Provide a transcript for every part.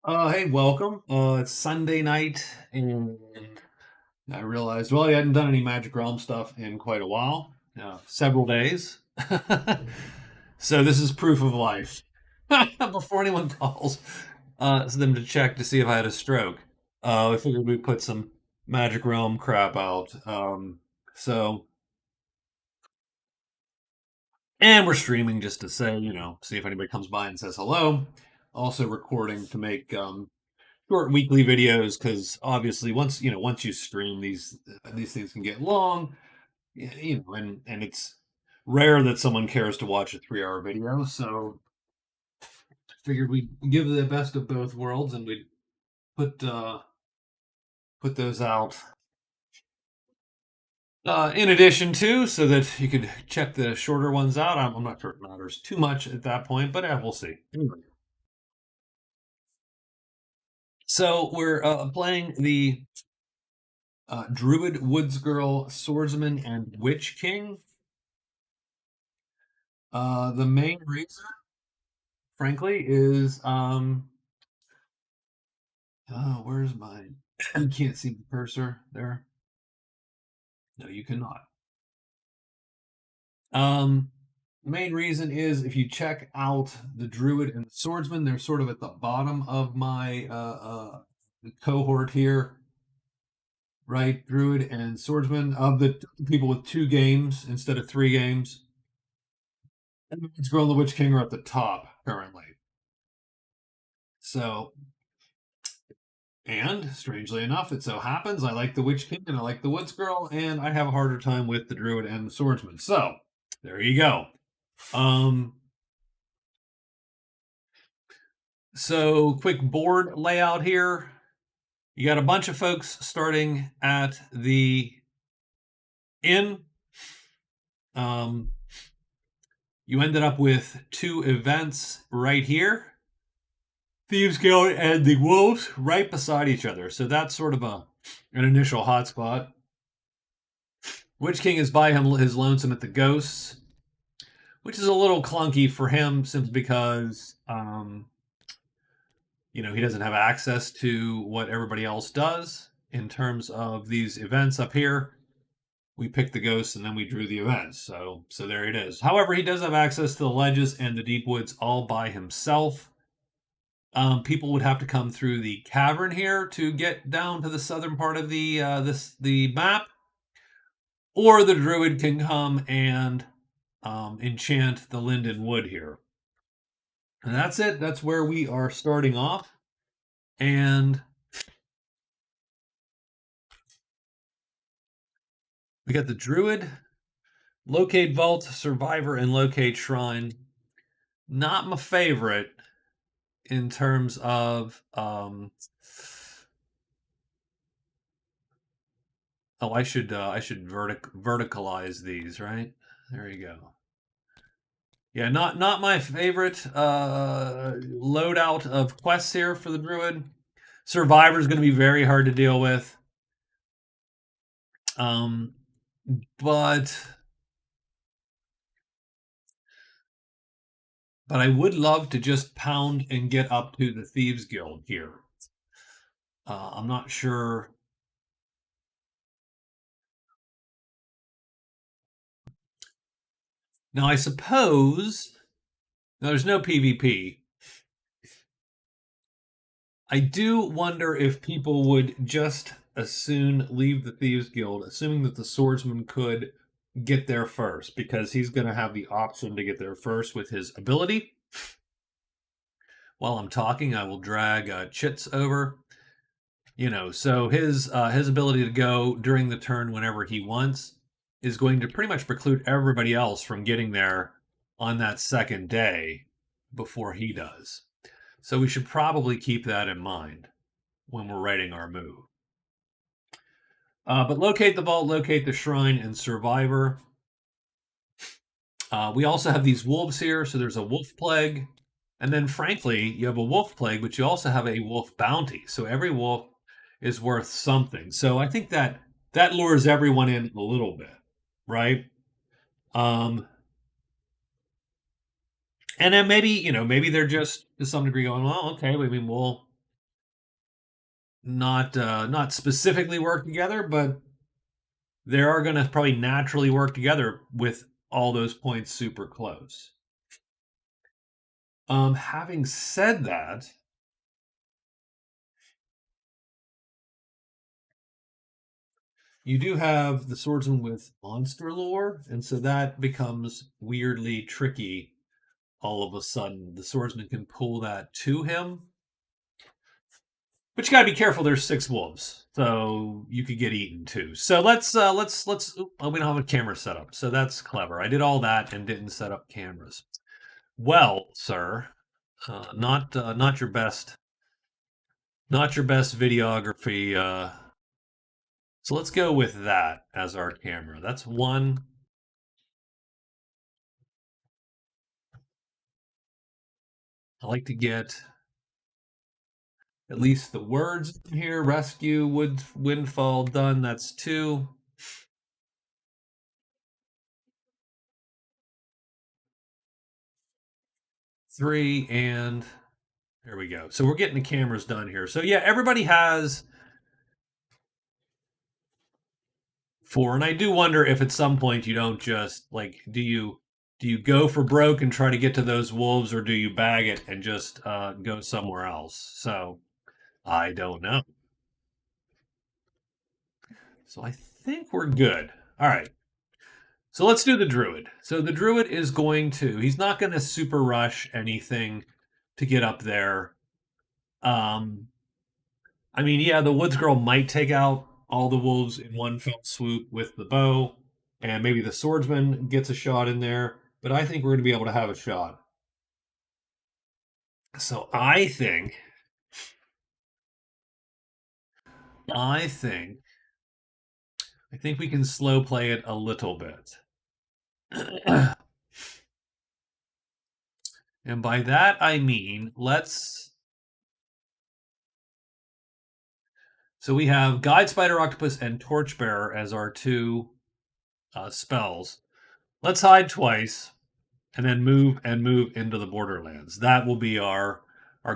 Hey, welcome. It's Sunday night, and I realized, well, you hadn't done any Magic Realm stuff in quite a while, several days. So this is proof of life. Before anyone calls, it's them to check to see if I had a stroke. I figured we'd put some Magic Realm crap out. So, and we're streaming just to say, see if anybody comes by and says hello. Also recording to make short weekly videos because obviously once you stream these things can get long, and it's rare that someone cares to watch a 3 hour video. So figured we'd give the best of both worlds and we'd put uh put those out in addition to so that you could check the shorter ones out. I'm not sure it matters too much at that point, but we'll see. Anyway, so we're playing the Druid, Woods Girl, Swordsman, and Witch King. The main reason, frankly, is where's mine? You can't see the cursor there. No, you cannot. Um, main reason is if you check out the Druid and the Swordsman, they're sort of at the bottom of my cohort here, right? Druid and Swordsman of the people with 2 games instead of 3 games. And the Witch Girl and the Witch King are at the top currently. So And strangely enough, it so happens I like the Witch King and I like the Woods Girl, and I have a harder time with the Druid and the Swordsman. So there you go. Um, so quick board layout here. You got a bunch of folks starting at the inn. Um, you ended up with 2 events right here. Thieves Guild and the Wolves right beside each other. So that's sort of an initial hotspot. Witch King is by his lonesome at the Ghosts, which is a little clunky for him simply because he doesn't have access to what everybody else does in terms of these events up here. We picked the ghosts and then we drew the events. So there it is. However, he does have access to the ledges and the deep woods all by himself. People would have to come through the cavern here to get down to the southern part of the map, or the druid can come and enchant the linden wood here. And that's it. That's where we are starting off. And we got the Druid, Locate Vault, Survivor, and Locate Shrine. Not my favorite in terms of. I should verticalize these, right? There you go. Yeah, not my favorite loadout of quests here for the Druid. Survivor is going to be very hard to deal with. But I would love to just pound and get up to the Thieves Guild here. I'm not sure. Now, I suppose there's no PvP. I do wonder if people would just as soon leave the Thieves Guild, assuming that the Swordsman could get there first, because he's going to have the option to get there first with his ability. While I'm talking, I will drag Chits over. So his ability to go during the turn whenever he wants is going to pretty much preclude everybody else from getting there on that second day before he does. So we should probably keep that in mind when we're writing our move. But locate the vault, locate the shrine, and survivor. We also have these wolves here. So there's a wolf plague. And then, frankly, you have a wolf plague, but you also have a wolf bounty. So every wolf is worth something. So I think that lures everyone in a little bit, right? And then maybe they're just to some degree going, well, okay, I mean, not specifically work together, but they are going to probably naturally work together with all those points super close. Having said that, you do have the swordsman with monster lore, and so that becomes weirdly tricky all of a sudden. The swordsman can pull that to him. But you gotta be careful. There's 6 wolves, so you could get eaten too. So let's. Oh, we don't have a camera set up, so that's clever. I did all that and didn't set up cameras. Well, sir, not your best, not your best videography. So let's go with that as our camera. That's one. I like to get at least the words in here. Rescue, windfall done. That's 2. 3, and there we go. So we're getting the cameras done here. So yeah, everybody has 4, and I do wonder if at some point you don't just like do you go for broke and try to get to those wolves, or do you bag it and just go somewhere else? So I don't know. So I think we're good. All right. So let's do the druid. So the druid is going to, he's not going to super rush anything to get up there. I mean, yeah, the woods girl might take out all the wolves in one fell swoop with the bow, and maybe the swordsman gets a shot in there, but I think we're going to be able to have a shot. So I think, I think we can slow play it a little bit. And by that I mean so we have Guide Spider Octopus and Torchbearer as our 2 spells. Let's hide twice and then move into the Borderlands. That will be our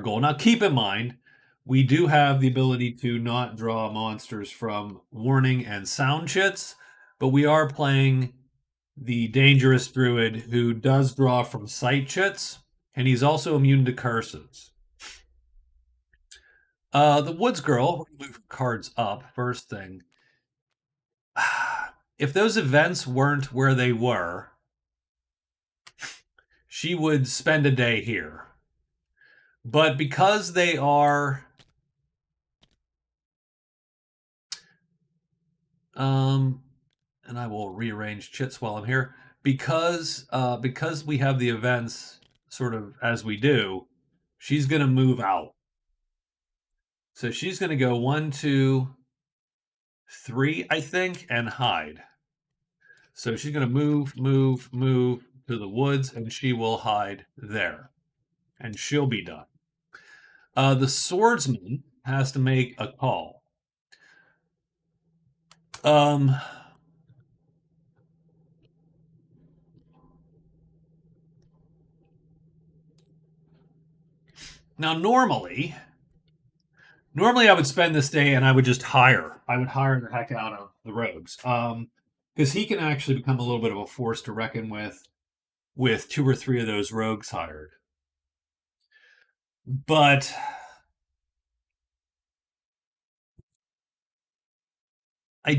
goal. Now keep in mind, we do have the ability to not draw monsters from warning and sound chits, but we are playing the dangerous druid who does draw from sight chits, and he's also immune to curses. The Woods Girl, move cards up first thing. If those events weren't where they were, she would spend a day here. But because they are and I will rearrange chits while I'm here, because we have the events sort of as we do, she's going to move out. So she's going to go 1, 2, 3, I think, and hide. So she's going to move to the woods, and she will hide there, and she'll be done. The swordsman has to make a call. Now normally I would spend this day and I would just hire. I would hire the heck out of the rogues. Because he can actually become a little bit of a force to reckon with 2 or 3 of those rogues hired. But I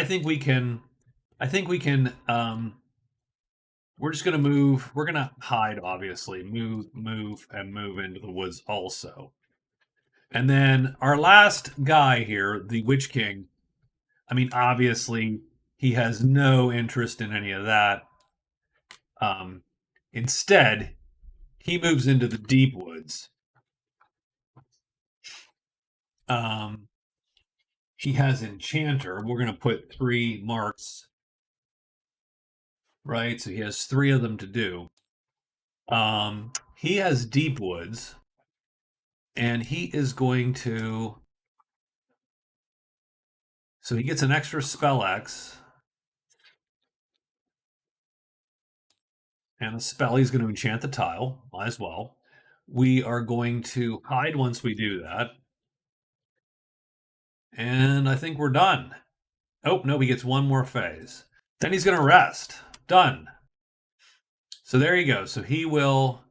think we can we're just going to move. We're going to hide, obviously. Move into the woods also. And then our last guy here, the Witch King, I mean, obviously, he has no interest in any of that. Instead, he moves into the deep woods. He has Enchanter. We're going to put 3 marks, right? So he has 3 of them to do. He has Deep Woods, and he is going to. So he gets an extra spell X. And a spell, he's going to enchant the tile. Might as well. We are going to hide once we do that. And I think we're done. Oh, no, he gets one more phase. Then he's going to rest. Done. So there you go. So he will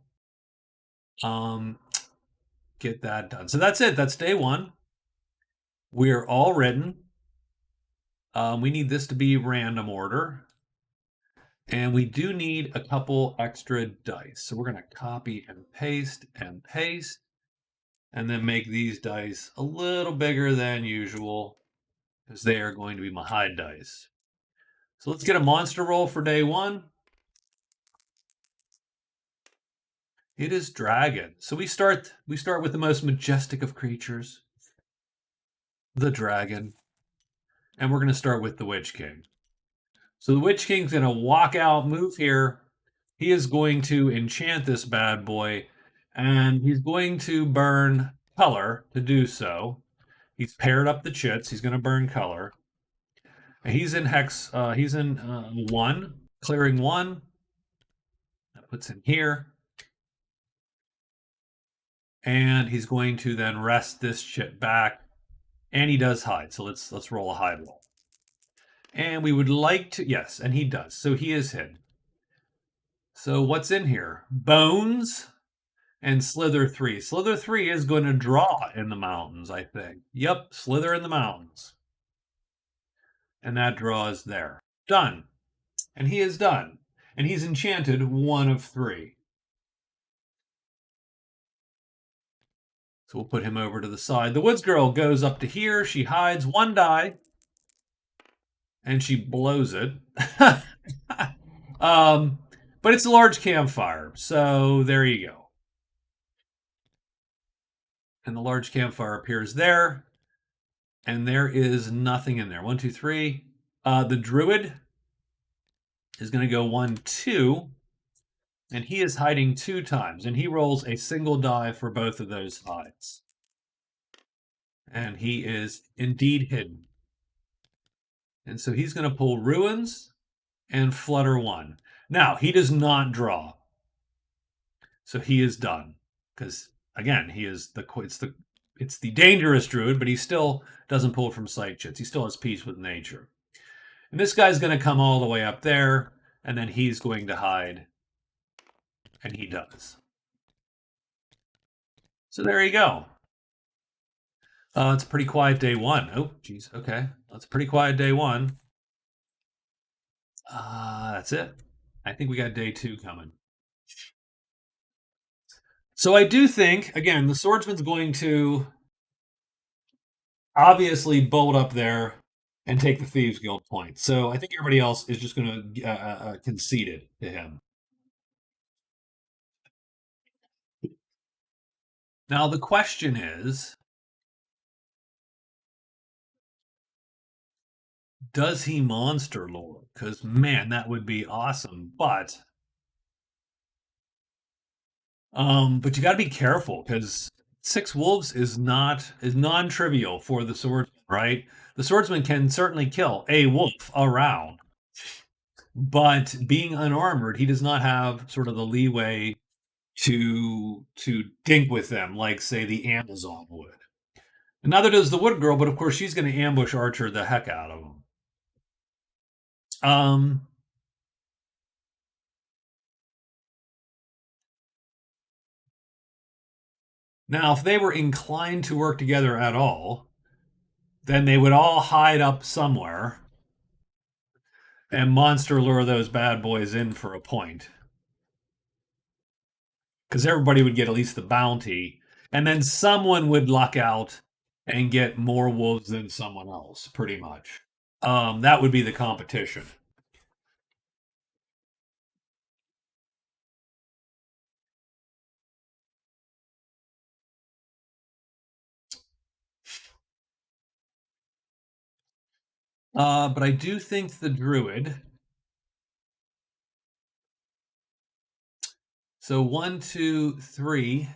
get that done. So that's it. That's day one. We're all written. We need this to be random order. And we do need a couple extra dice. So we're going to copy and paste, and then make these dice a little bigger than usual because they are going to be my hide dice. So let's get a monster roll for day one. It is dragon. So we start with the most majestic of creatures, the dragon. And we're going to start with the Witch King. So the Witch King's going to walk out, move here. He is going to enchant this bad boy, and he's going to burn color to do so. He's paired up the chits. He's going to burn color. And he's in hex. He's in 1, clearing 1. That puts in here. And he's going to then rest this chit back. And he does hide. So let's roll a hide roll. And we would like to, yes, and he does. So he is hidden. So what's in here? Bones and Slither 3. Slither 3 is going to draw in the mountains, I think. Yep, Slither in the mountains. And that draw is there. Done. And he is done. And he's enchanted 1 of 3. So we'll put him over to the side. The Woods Girl goes up to here. She hides 1 die. And she blows it. But it's a large campfire. So there you go. And the large campfire appears there. And there is nothing in there. 1, 2, 3. The Druid is going to go 1, 2. And he is hiding 2 times. And he rolls a single die for both of those hides. And he is indeed hidden. And so he's going to pull Ruins and Flutter 1. Now, he does not draw. So he is done. Because, again, he is it's the dangerous Druid, but he still doesn't pull from sight chits. He still has peace with nature. And this guy's going to come all the way up there, and then he's going to hide. And he does. So there you go. It's a pretty quiet day one. Oh, geez. Okay. That's a pretty quiet day one. That's it. I think we got day 2 coming. So I do think, again, the Swordsman's going to obviously bolt up there and take the Thieves Guild point. So I think everybody else is just going to concede it to him. Now the question is, does he monster lore? Because, man, that would be awesome. But you got to be careful because 6 wolves is non-trivial for the swordsman, right? The swordsman can certainly kill a wolf around, but being unarmored, he does not have sort of the leeway to dink with them like, say, the Amazon would. And neither does the Wood Girl, but of course she's going to ambush Archer the heck out of him. Now, if they were inclined to work together at all, then they would all hide up somewhere and monster lure those bad boys in for a point. Because everybody would get at least the bounty, and then someone would luck out and get more wolves than someone else, pretty much. That would be the competition. But I do think the Druid. So 1, 2, 3.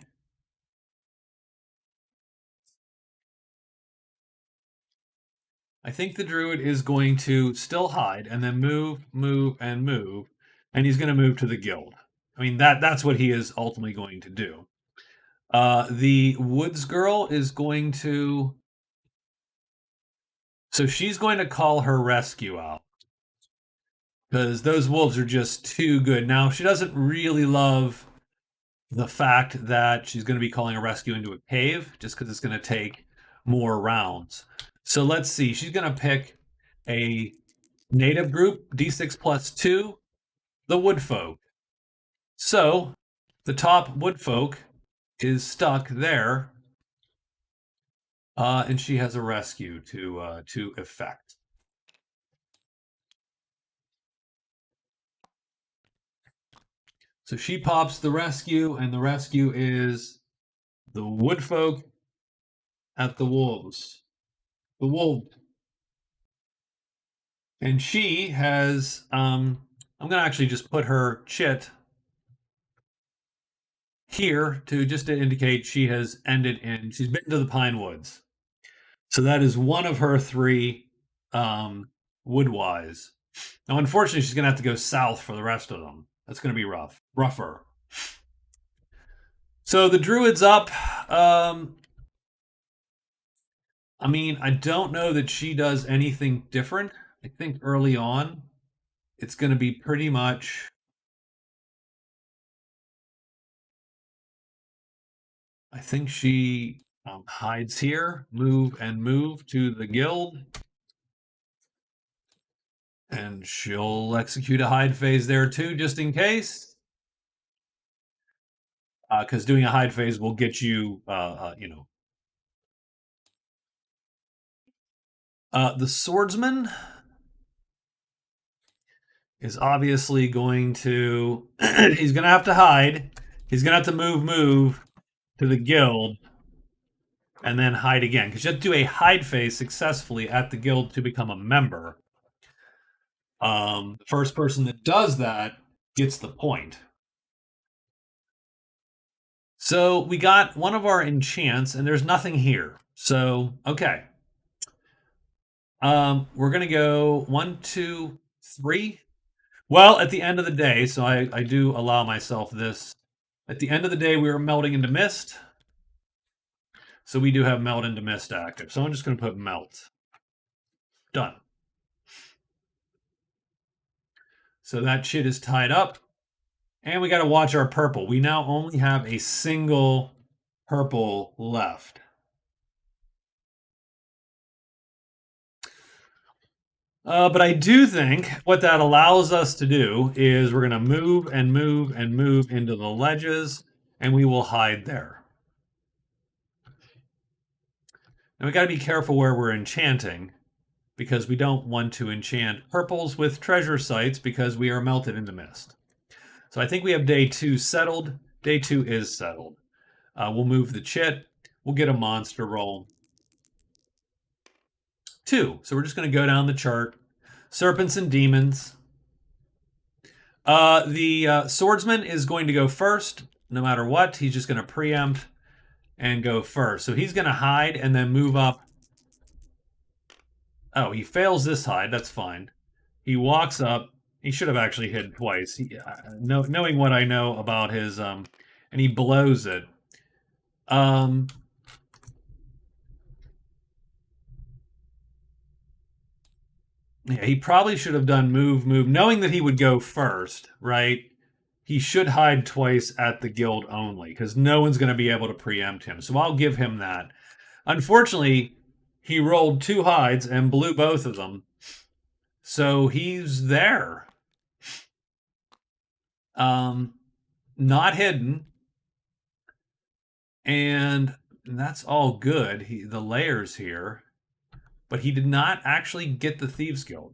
I think the Druid is going to still hide and then move, and he's going to move to the guild. I mean, that's what he is ultimately going to do. The Woods Girl is going to So she's going to call her rescue out because those wolves are just too good. Now, she doesn't really love the fact that she's going to be calling a rescue into a cave just because it's going to take more rounds. So let's see. She's going to pick a native group, D6 plus 2, the woodfolk. So the top woodfolk is stuck there, and she has a rescue to effect. So she pops the rescue, and the rescue is the woodfolk at the wolves. The wolf. And she has, I'm going to actually just put her chit here to indicate she has ended in, she's been to the pine woods. So that is one of her 3 woodwise. Now, unfortunately, she's going to have to go south for the rest of them. That's going to be rougher. So the druid's up. I mean, I don't know that she does anything different. I think early on, it's going to be pretty much. I think she hides here, move to the guild. And she'll execute a hide phase there too, just in case. Because doing a hide phase will get you, the swordsman is obviously going to. He's going to have to hide. He's going to have to move to the guild, and then hide again. Because you have to do a hide phase successfully at the guild to become a member. The first person that does that gets the point. So we got one of our enchants, and there's nothing here. So, okay. We're going to go 1, 2, 3. Well, at the end of the day, so I do allow myself this. At the end of the day, we are melting into mist. So we do have melt into mist active. So I'm just going to put melt. Done. So that shit is tied up. And we got to watch our purple. We now only have a single purple left. But I do think what that allows us to do is we're going to move into the ledges, and we will hide there. Now we got to be careful where we're enchanting, because we don't want to enchant purples with treasure sites because we are melted into mist. So I think we have day 2 settled. Day 2 is settled. We'll move the chit. We'll get a monster roll. 2. So we're just going to go down the chart. Serpents and demons. The swordsman is going to go first, no matter what. He's just going to preempt and go first. So he's going to hide and then move up. Oh, he fails this hide. That's fine. He walks up. He should have actually hid twice. Knowing what I know about his, and he blows it. Yeah, he probably should have done move, knowing that he would go first, right? He should hide twice at the guild only, because no one's going to be able to preempt him. So I'll give him that. Unfortunately, he rolled 2 hides and blew both of them. So he's there. Not hidden. And that's all good. The layers here. But he did not actually get the Thieves Guild.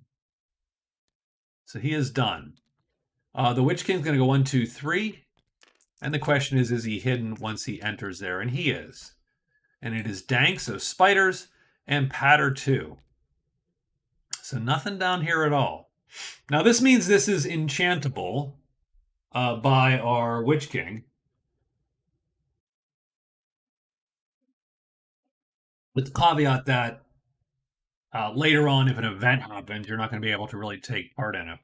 So he is done. The Witch King's going to go 1, 2, 3. And the question is he hidden once he enters there? And he is. And it is dank, so spiders, and patter too. So nothing down here at all. Now this means this is enchantable by our Witch King. With the caveat that later on, if an event happens, you're not going to be able to really take part in it.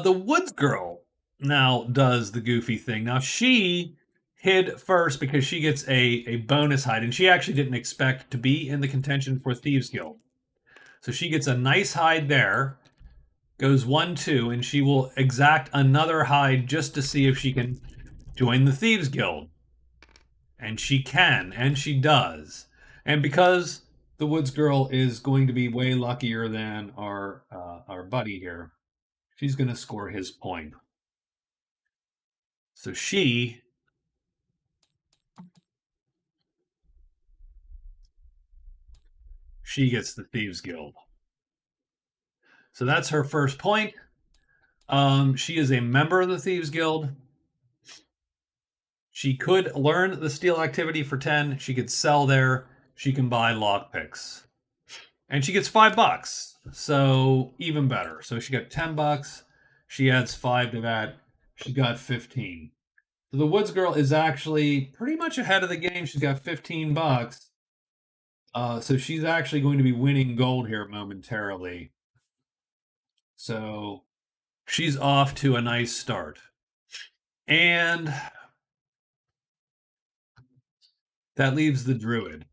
The Woods Girl now does the goofy thing. Now she hid first because she gets a bonus hide, and she actually didn't expect to be in the contention for Thieves Guild. So she gets a nice hide there, goes 1-2, and she will exact another hide just to see if she can join the Thieves Guild. And she can, and she does. And because the Woods Girl is going to be way luckier than our buddy here, she's going to score his point. So she gets the Thieves Guild. So that's her first point. She is a member of the Thieves Guild. She could learn the steel activity for 10. She could sell there. She can buy lockpicks. And she gets $5. So even better. So she got $10. She adds 5 to that. She got 15. So the Woods Girl is actually pretty much ahead of the game. She's got $15. So she's actually going to be winning gold here momentarily. So she's off to a nice start. And that leaves the Druid.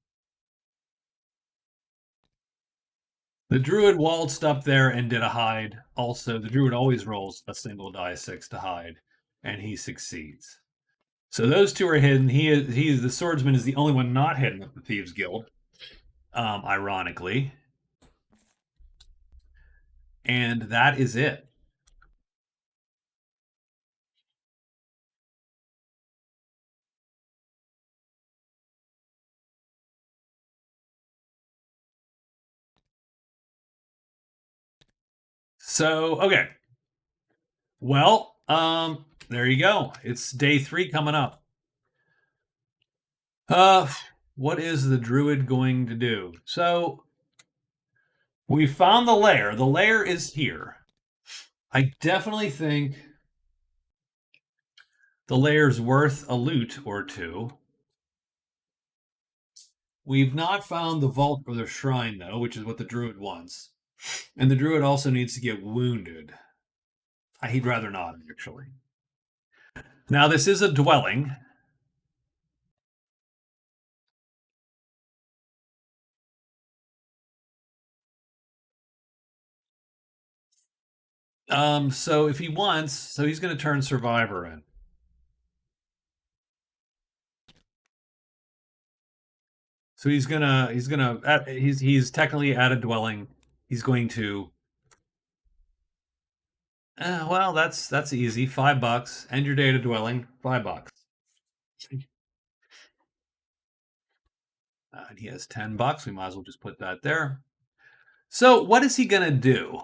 The Druid waltzed up there and did a hide. Also, the Druid always rolls a single die 6 to hide, and he succeeds. So those two are hidden. He is the Swordsman is the only one not hidden at the Thieves Guild, ironically. And that is it. So, okay. Well, there you go. It's day 3 coming up. What is the Druid going to do? So, we found the lair. The lair is here. I definitely think the lair's worth a loot or two. We've not found the vault or the shrine, though, which is what the Druid wants. And the Druid also needs to get wounded. He'd rather not, actually. Now, this is a dwelling. So if he wants, so he's going to turn Survivor in. So he's technically at a dwelling. He's going to. Well, that's easy. $5. End your day at a dwelling. $5. And he has $10. We might as well just put that there. So what is he gonna do?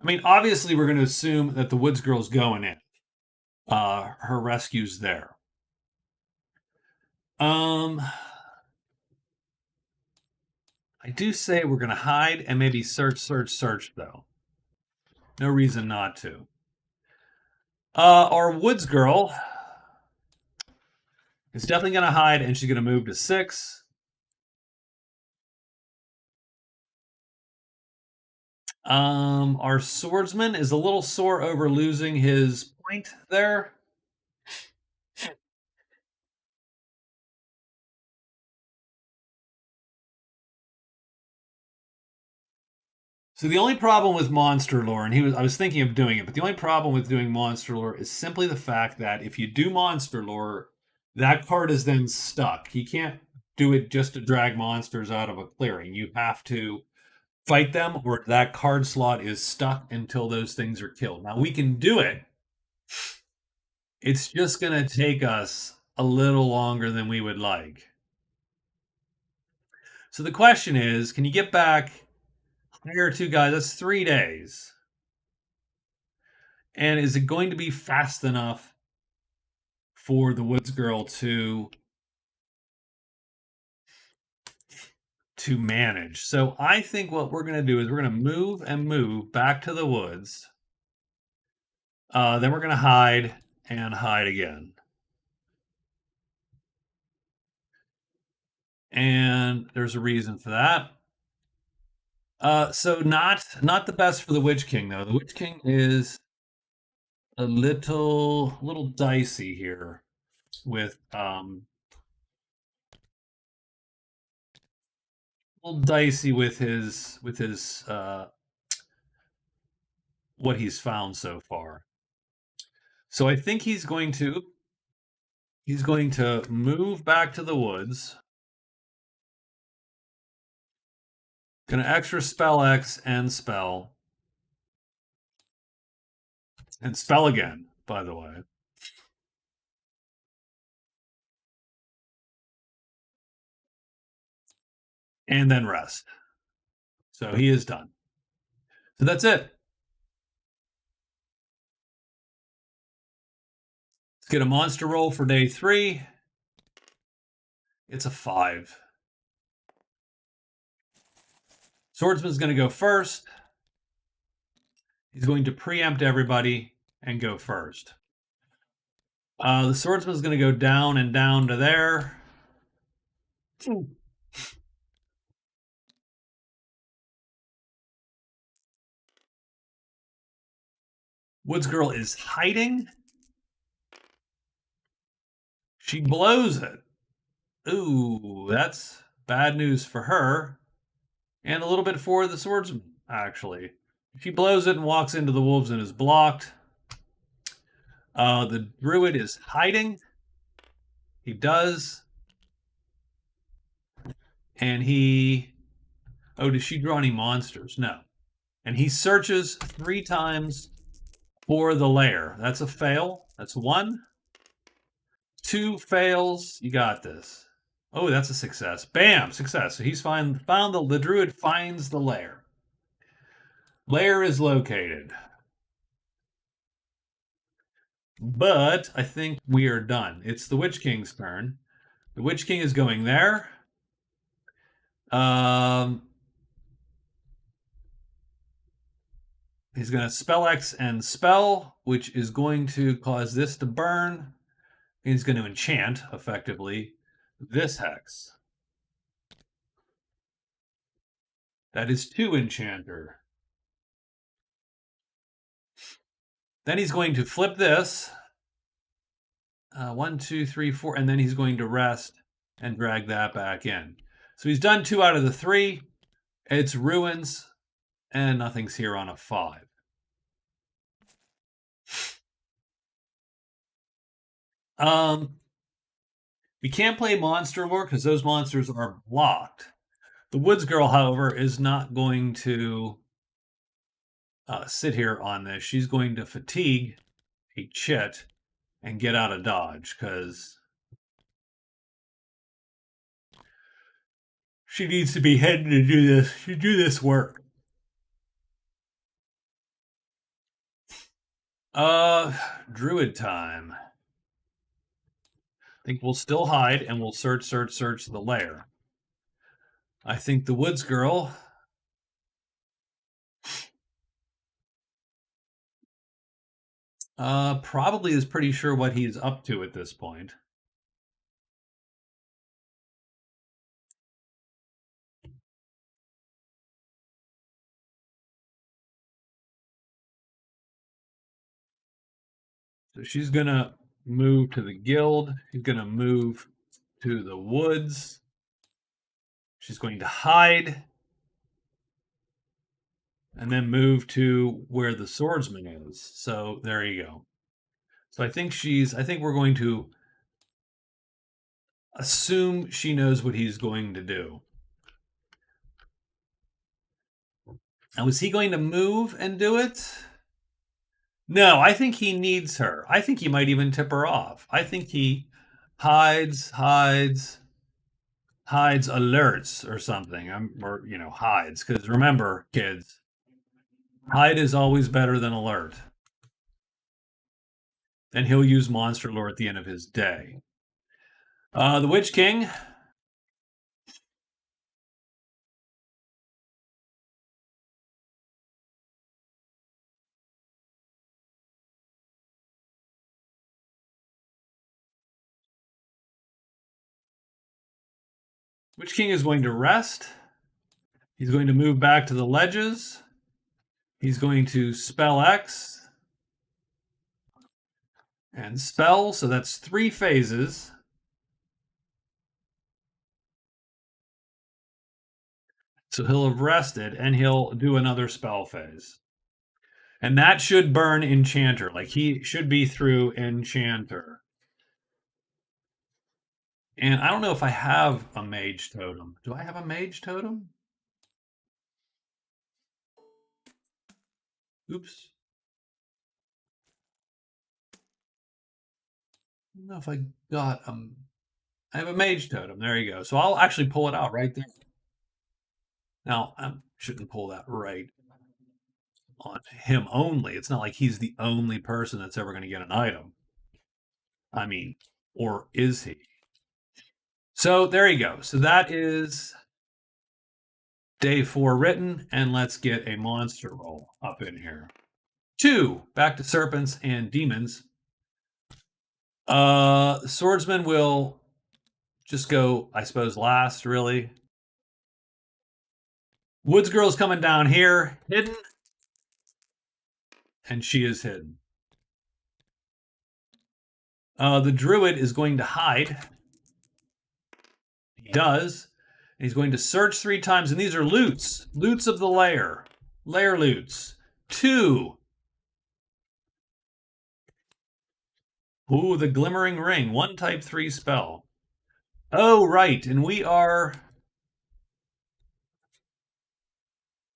I mean, obviously, we're going to assume that the Woods Girl's going in. Her rescue's there. I do say we're going to hide and maybe search, though. No reason not to. Our Woods Girl is definitely going to hide, and she's going to move to 6. Our Swordsman is a little sore over losing his point there. So the only problem with monster lore, and I was thinking of doing it, but the only problem with doing monster lore is simply the fact that if you do monster lore, that card is then stuck. He can't do it just to drag monsters out of a clearing. You have to fight them, or that card slot is stuck until those things are killed. Now we can do it. It's just going to take us a little longer than we would like. So the question is, can you get back hire 2 guys? That's 3 days. And is it going to be fast enough for the Woods Girl to manage? So I think what we're going to do is we're going to move back to the woods. Then we're going to hide and hide again. And there's a reason for that. So not the best for the Witch King, though. The Witch King is a little dicey here with his what he's found so far. So I think he's going to move back to the woods. Going to extra spell X and spell again, by the way. And then rest. So he is done. So that's it. Let's get a monster roll for day 3. It's a 5. Swordsman's going to go first. He's going to preempt everybody and go first. The swordsman's going to go down and down to there. Woods Girl is hiding. She blows it. Ooh, that's bad news for her. And a little bit for the swordsman, actually. She blows it and walks into the wolves and is blocked. The druid is hiding. He does. And he... Oh, does she draw any monsters? No. And he searches 3 times for the lair. That's a fail. That's 1. 2 fails. You got this. Oh, that's a success. Bam! Success. So he's found the druid finds the lair. Lair is located. But I think we are done. It's the Witch King's turn. The Witch King is going there. He's going to spell X and spell, which is going to cause this to burn. He's going to enchant, effectively, this hex. That is 2 enchanter. Then he's going to flip this. 1, 2, 3, 4, and then he's going to rest and drag that back in. So he's done 2 out of the 3. It's ruins, and nothing's here on a 5. We can't play Monster Lore because those monsters are blocked. The Woods Girl, however, is not going to sit here on this. She's going to fatigue a chit and get out of dodge because she needs to be heading to do this work. Druid time. I think we'll still hide and we'll search the lair. I think the Woods Girl probably is pretty sure what he's up to at this point. So she's going to move to the guild. She's going to move to the woods. She's going to hide. And then move to where the swordsman is. So there you go. So I think we're going to assume she knows what he's going to do. Now, is he going to move and do it? No, I think he needs her. I think he might even tip her off. I think he hides, alerts or something. Hides. Because remember, kids, hide is always better than alert. And he'll use Monster Lore at the end of his day. The Witch King. Witch King is going to rest. He's going to move back to the ledges. He's going to spell X. And spell, so that's 3 phases. So he'll have rested and he'll do another spell phase. And that should burn Enchanter. Like he should be through Enchanter. And I don't know if I have a Mage Totem. Do I have a Mage Totem? Oops. I don't know if I got I have a Mage Totem. There you go. So I'll actually pull it out right there. Now, I shouldn't pull that right on him only. It's not like he's the only person that's ever going to get an item. I mean, or is he? So there you go. So that is day 4 written, and let's get a monster roll up in here. 2, back to serpents and demons. Swordsman will just go, I suppose, last, really. Woods Girl's coming down here, hidden, and she is hidden. The Druid is going to hide. He does. And he's going to search 3 times, and these are loots. Loots of the lair. Lair loots. 2. Ooh, the Glimmering Ring. 1 type 3 spell. Oh, right. And we are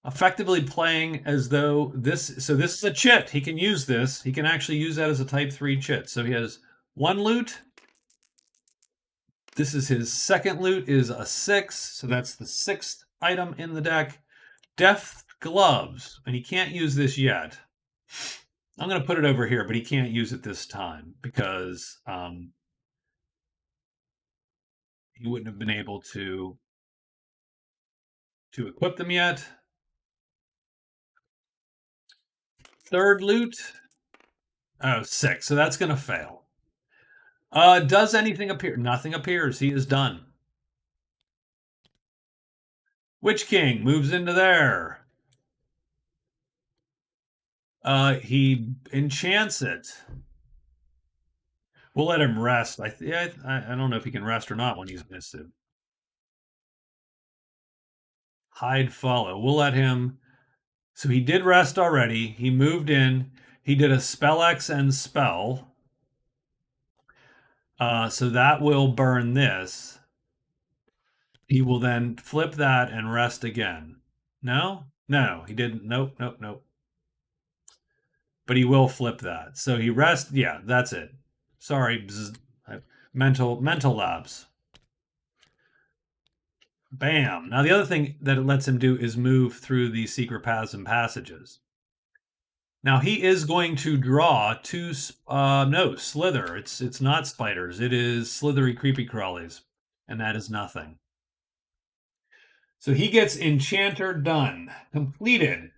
effectively playing as though this... So this is a chit. He can use this. He can actually use that as a type 3 chit. So he has 1 loot. This is his second loot, is a 6. So that's the 6th item in the deck. Deft Gloves. And he can't use this yet. I'm going to put it over here, but he can't use it this time because he wouldn't have been able to equip them yet. Third loot. Oh, 6. So that's going to fail. Does anything appear? Nothing appears. He is done. Witch King moves into there. He enchants it. We'll let him rest. I don't know if he can rest or not when he's missive. Hide, follow. We'll let him. So he did rest already. He moved in. He did a spell X and spell. So that will burn this. He will then flip that and rest again. No? No, he didn't. Nope, nope, nope. But he will flip that. So he rests. Yeah, that's it. Sorry. Bzz. Mental labs. Bam. Now the other thing that it lets him do is move through the secret paths and passages. Now he is going to draw 2, no, slither. It's not spiders. It is slithery creepy crawlies. And that is nothing. So he gets Enchanter done. Completed.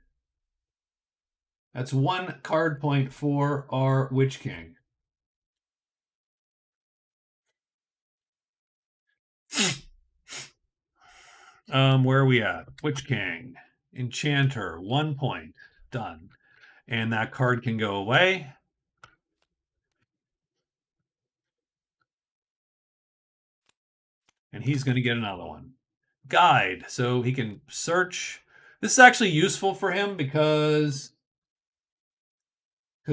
That's 1 card point for our Witch King. Where are we at? Witch King. Enchanter. 1 point. Done. And that card can go away. And he's going to get another one. Guide. So he can search. This is actually useful for him because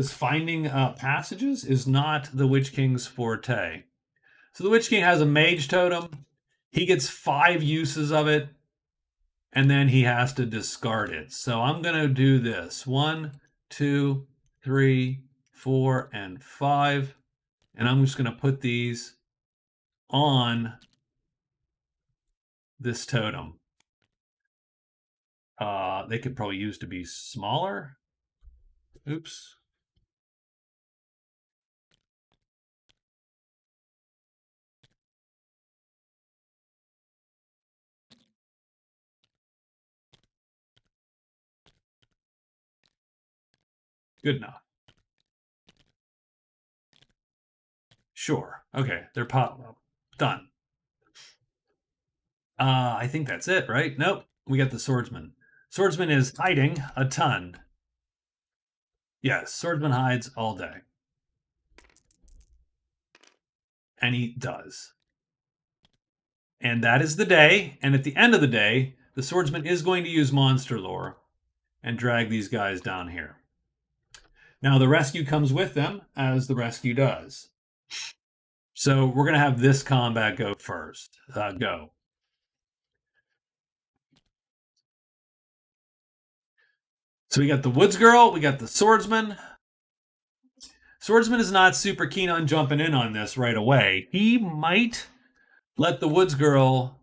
finding passages is not the Witch King's forte. So the Witch King has a Mage Totem. He gets 5 uses of it, and then he has to discard it. So I'm going to do this. 1, 2, 3, 4, and 5. And I'm just going to put these on this totem. They could probably use to be smaller. Oops. Good enough. Sure. Okay, they're pop. Done. I think that's it, right? Nope. We got the Swordsman. Swordsman is hiding a ton. Yes, Swordsman hides all day. And he does. And that is the day. And at the end of the day, the swordsman is going to use monster lore and drag these guys down here. Now, the rescue comes with them, as the rescue does. So we're going to have this combat go first. Go. So we got the Woods Girl, we got the Swordsman. Swordsman is not super keen on jumping in on this right away. He might let the Woods Girl,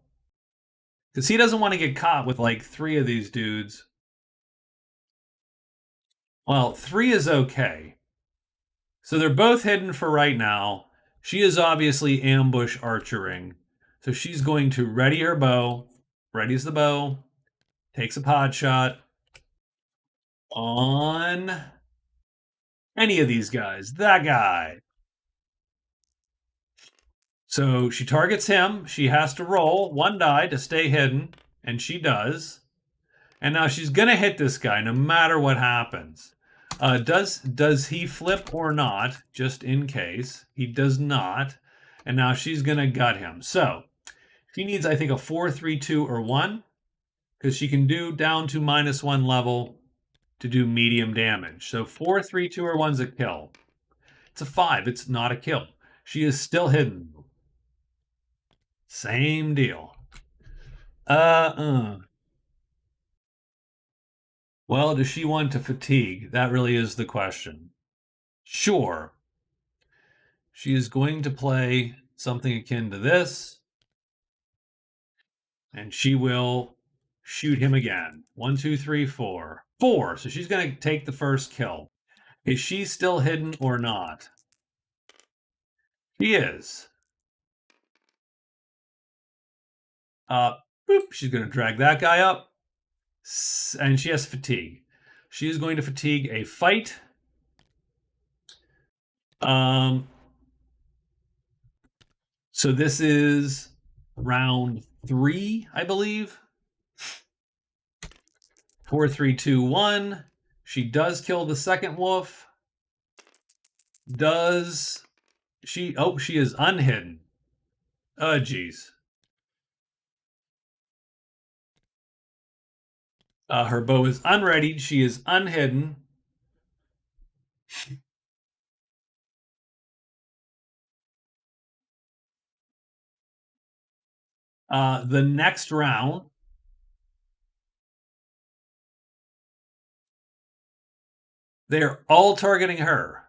because he doesn't want to get caught with like 3 of these dudes. Well, 3 is okay. So they're both hidden for right now. She is obviously ambush archering. So she's going to ready her bow, readies the bow, takes a pod shot on any of these guys. That guy. So she targets him. She has to roll 1 die to stay hidden, and she does. And now she's going to hit this guy no matter what happens. Does he flip or not, just in case? He does not. And now she's going to gut him. So she needs, I think, a 4, 3, 2, or 1, because she can do down to -1 level to do medium damage. So 4, 3, 2, or 1's a kill. It's a 5. It's not a kill. She is still hidden. Same deal. Well, does she want to fatigue? That really is the question. Sure. She is going to play something akin to this. And she will shoot him again. 1, 2, 3, 4. 4. So she's going to take the first kill. Is she still hidden or not? She is. Boop. She's going to drag that guy up. And she has fatigue. She is going to fatigue a fight. So this is round 3, I believe. 4, 3, 2, 1. She does kill the second wolf. Does she? Oh, she is unhidden. Oh, geez. Her bow is unreadied. She is unhidden. The next round, they're all targeting her.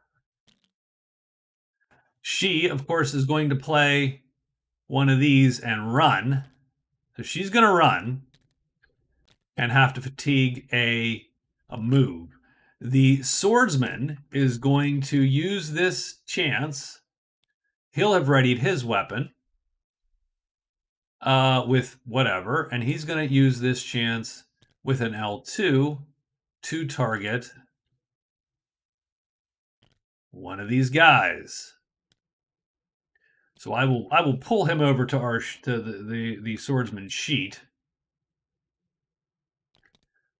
She, of course, is going to play one of these and run. So she's going to run and have to fatigue a move. The swordsman is going to use this chance. He'll have readied his weapon with whatever, and he's going to use this chance with an L2 to target one of these guys. So I will pull him over to the swordsman sheet.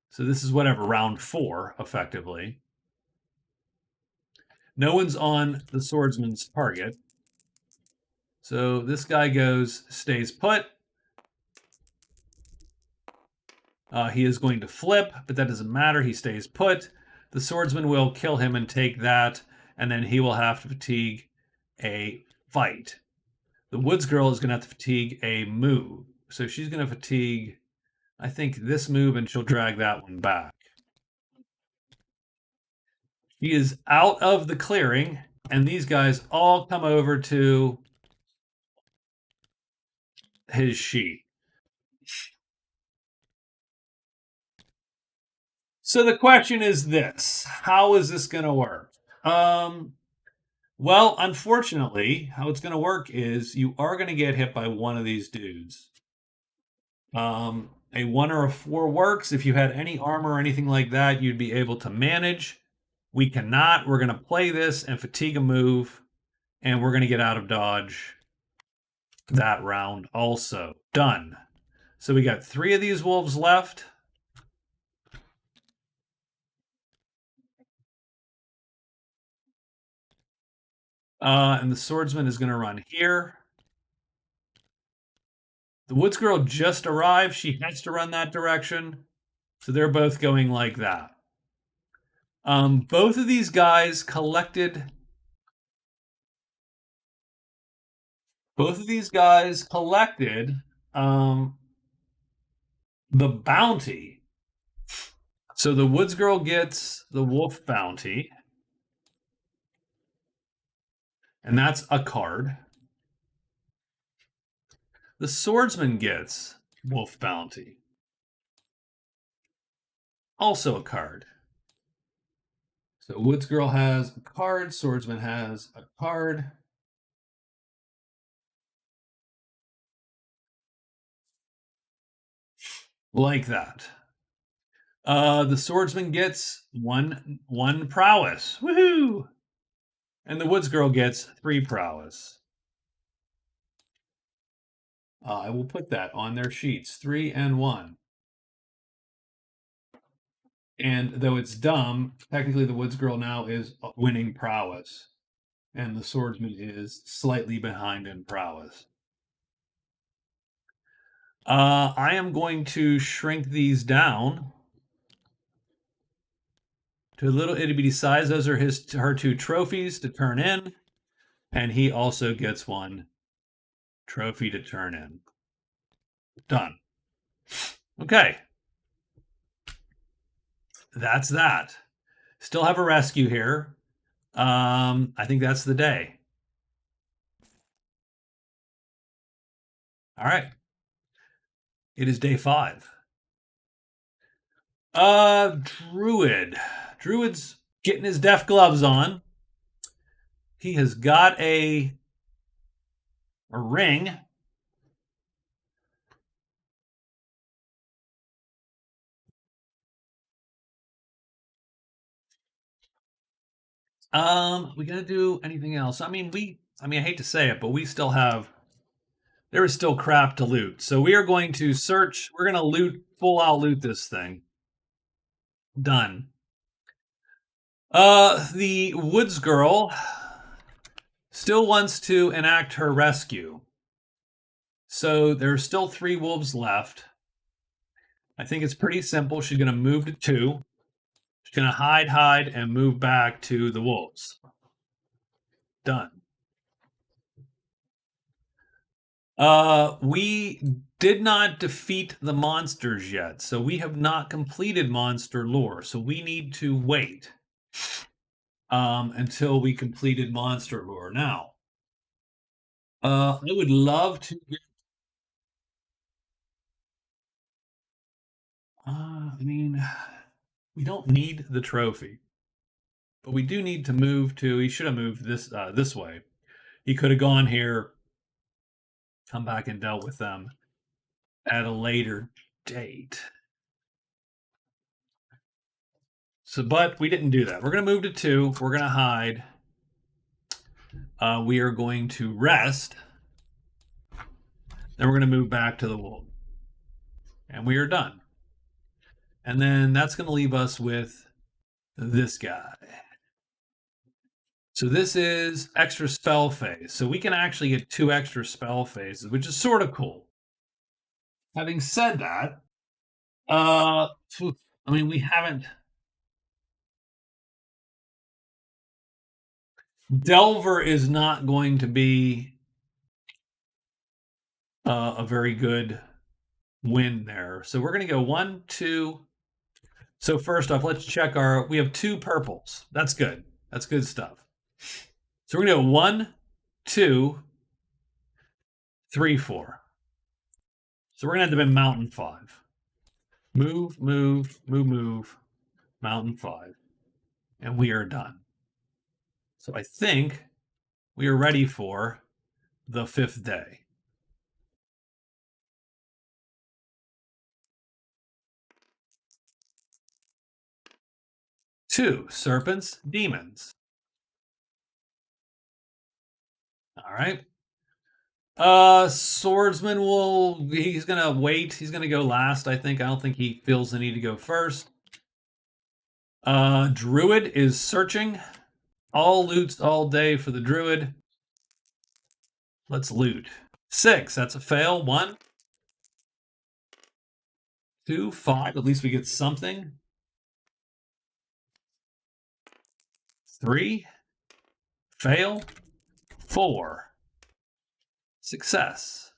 So this is whatever, round 4, effectively. No one's on the swordsman's target. So this guy stays put. He is going to flip, but that doesn't matter. He stays put. The swordsman will kill him and take that, and then he will have to fatigue a fight. The Woods Girl is going to have to fatigue a move. So she's going to fatigue, I think, this move, and she'll drag that one back. He is out of the clearing, and these guys all come over to his sheet. So the question is this: how is this going to work? Well, unfortunately, how it's going to work is you are going to get hit by one of these dudes. A 1 or a 4 works. If you had any armor or anything like that, you'd be able to manage. We cannot. We're going to play this and fatigue a move, and we're going to get out of dodge that round also. Done. So we got 3 of these wolves left. And the swordsman is going to run here. The Woods Girl just arrived. She has to run that direction. So they're both going like that. Both of these guys collected. Both of these guys collected the bounty. So the Woods Girl gets the wolf bounty. And that's a card. The swordsman gets wolf bounty. Also a card. So Woods Girl has a card. Swordsman has a card. Like that. The swordsman gets one prowess. Woohoo! And the Woods Girl gets 3 prowess. I will put that on their sheets. 3 and 1. And though it's dumb, technically the Woods Girl now is winning prowess. And the swordsman is slightly behind in prowess. I am going to shrink these down to a little itty bitty size. Those are her 2 trophies to turn in. And he also gets 1 trophy to turn in. Done. Okay. That's that. Still have a rescue here. I think that's the day. All right. It is day 5. Druid. Druid's getting his death gloves on. He has got a ring. We gonna do anything else? I mean, I hate to say it, but we still have. There is still crap to loot, so we are going to search. We're gonna full out loot this thing. Done. The Woods Girl still wants to enact her rescue. So there's still 3 wolves left. I think it's pretty simple. She's going to move to 2. She's going to hide, and move back to the wolves. Done. We did not defeat the monsters yet, so we have not completed monster lore. So we need to wait until we completed monster lore. Now, I would love to get. We don't need the trophy, but we do need to move to. He should have moved this way. He could have gone here, come back and dealt with them at a later date. So, but we didn't do that. We're going to move to 2. We're going to hide. We are going to rest. Then we're going to move back to the wolf. And we are done. And then that's going to leave us with this guy. So this is extra spell phase. So we can actually get 2 extra spell phases, which is sort of cool. Having said that, we haven't. Delver is not going to be a very good win there. So we're going to go 1, 2. So first off, let's check we have 2 purples. That's good. That's good stuff. So we're going to go 1, 2, 3, 4. So we're going to have to be mountain 5. Move, mountain 5. And we are done. So I think we are ready for the 5th day. Two serpents, demons. All right. Swordsman he's going to wait. He's going to go last, I think. I don't think he feels the need to go first. Druid is searching. All loots all day for the Druid. Let's loot. 6, that's a fail. 1, 2, 5. At least we get something. 3, fail. 4, success.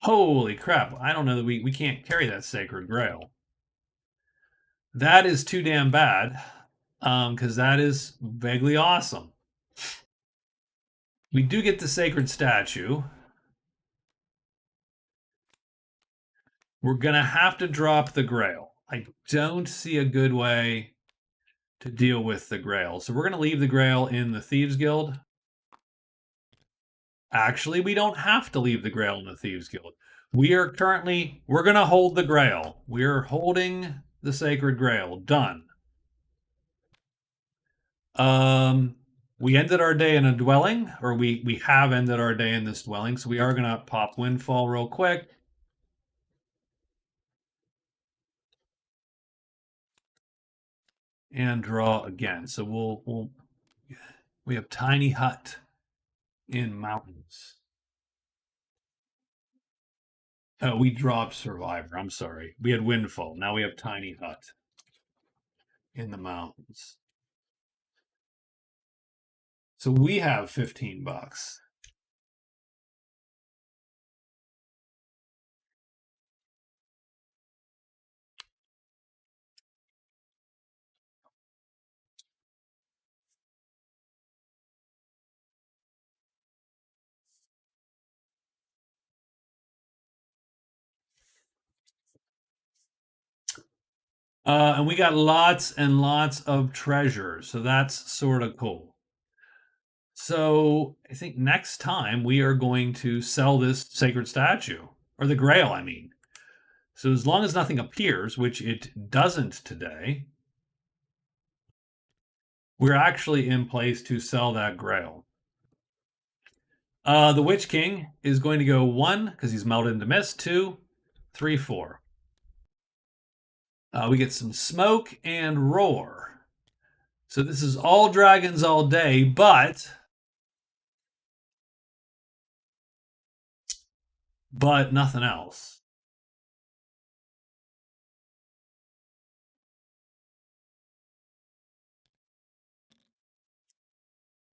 Holy crap. I don't know that we can't carry that Sacred Grail. That is too damn bad, because that is vaguely awesome. We do get the Sacred Statue. We're going to have to drop the Grail. I don't see a good way to deal with the Grail. So we're going to leave the Grail in the Thieves Guild. Actually, we don't have to leave the Grail in the Thieves Guild. We're going to hold the Grail. We're holding the Sacred Grail. Done. We ended our day in a dwelling, or we have ended our day in this dwelling, so we are going to pop Windfall real quick. And draw again. So we have Tiny Hut in Mountains. Oh, we dropped Survivor. I'm sorry. We had Windfall. Now we have Tiny Hut in the mountains. So we have $15. And we got lots and lots of treasure. So that's sort of cool. So I think next time we are going to sell this Sacred Statue, or the Grail, I mean. So as long as nothing appears, which it doesn't today, we're actually in place to sell that Grail. The Witch King is going to go 1, because he's melted into mist. 2, 3, 4. We get some smoke and roar. So this is all dragons all day, but nothing else.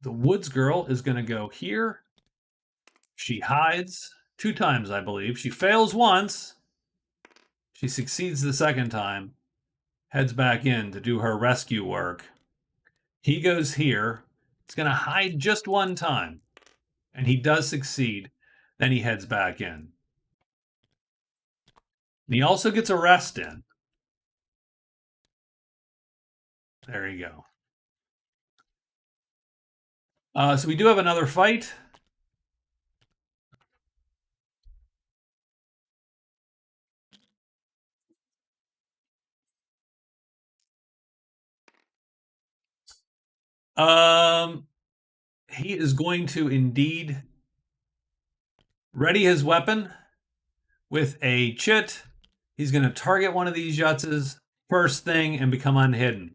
The Woods Girl is going to go here. She hides 2 times, I believe. She fails once. She succeeds the second time. Heads back in to do her rescue work. He goes here. It's going to hide just 1 time. And he does succeed. Then he heads back in. And he also gets a rest in. There you go. So we do have another fight. He is going to indeed ready his weapon with a chit. He's going to target one of these Yutzes first thing and become unhidden.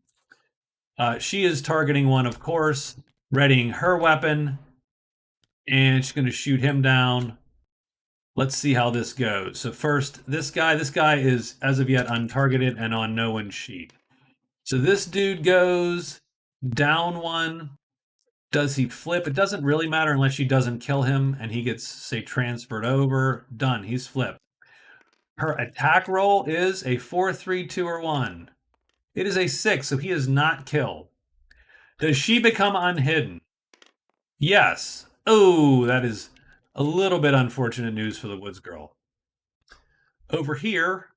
She is targeting one, of course, readying her weapon, and she's going to shoot him down. Let's see how this goes. So first, this guy is as of yet untargeted and on no one's sheet. So this dude goes down 1. Does he flip? It doesn't really matter unless she doesn't kill him and he gets, say, transferred over. Done. He's flipped. Her attack roll is a 4, 3, 2, or 1. It is a 6, so he is not killed. Does she become unhidden? Yes. Oh, that is a little bit unfortunate news for the Woods Girl. Over here,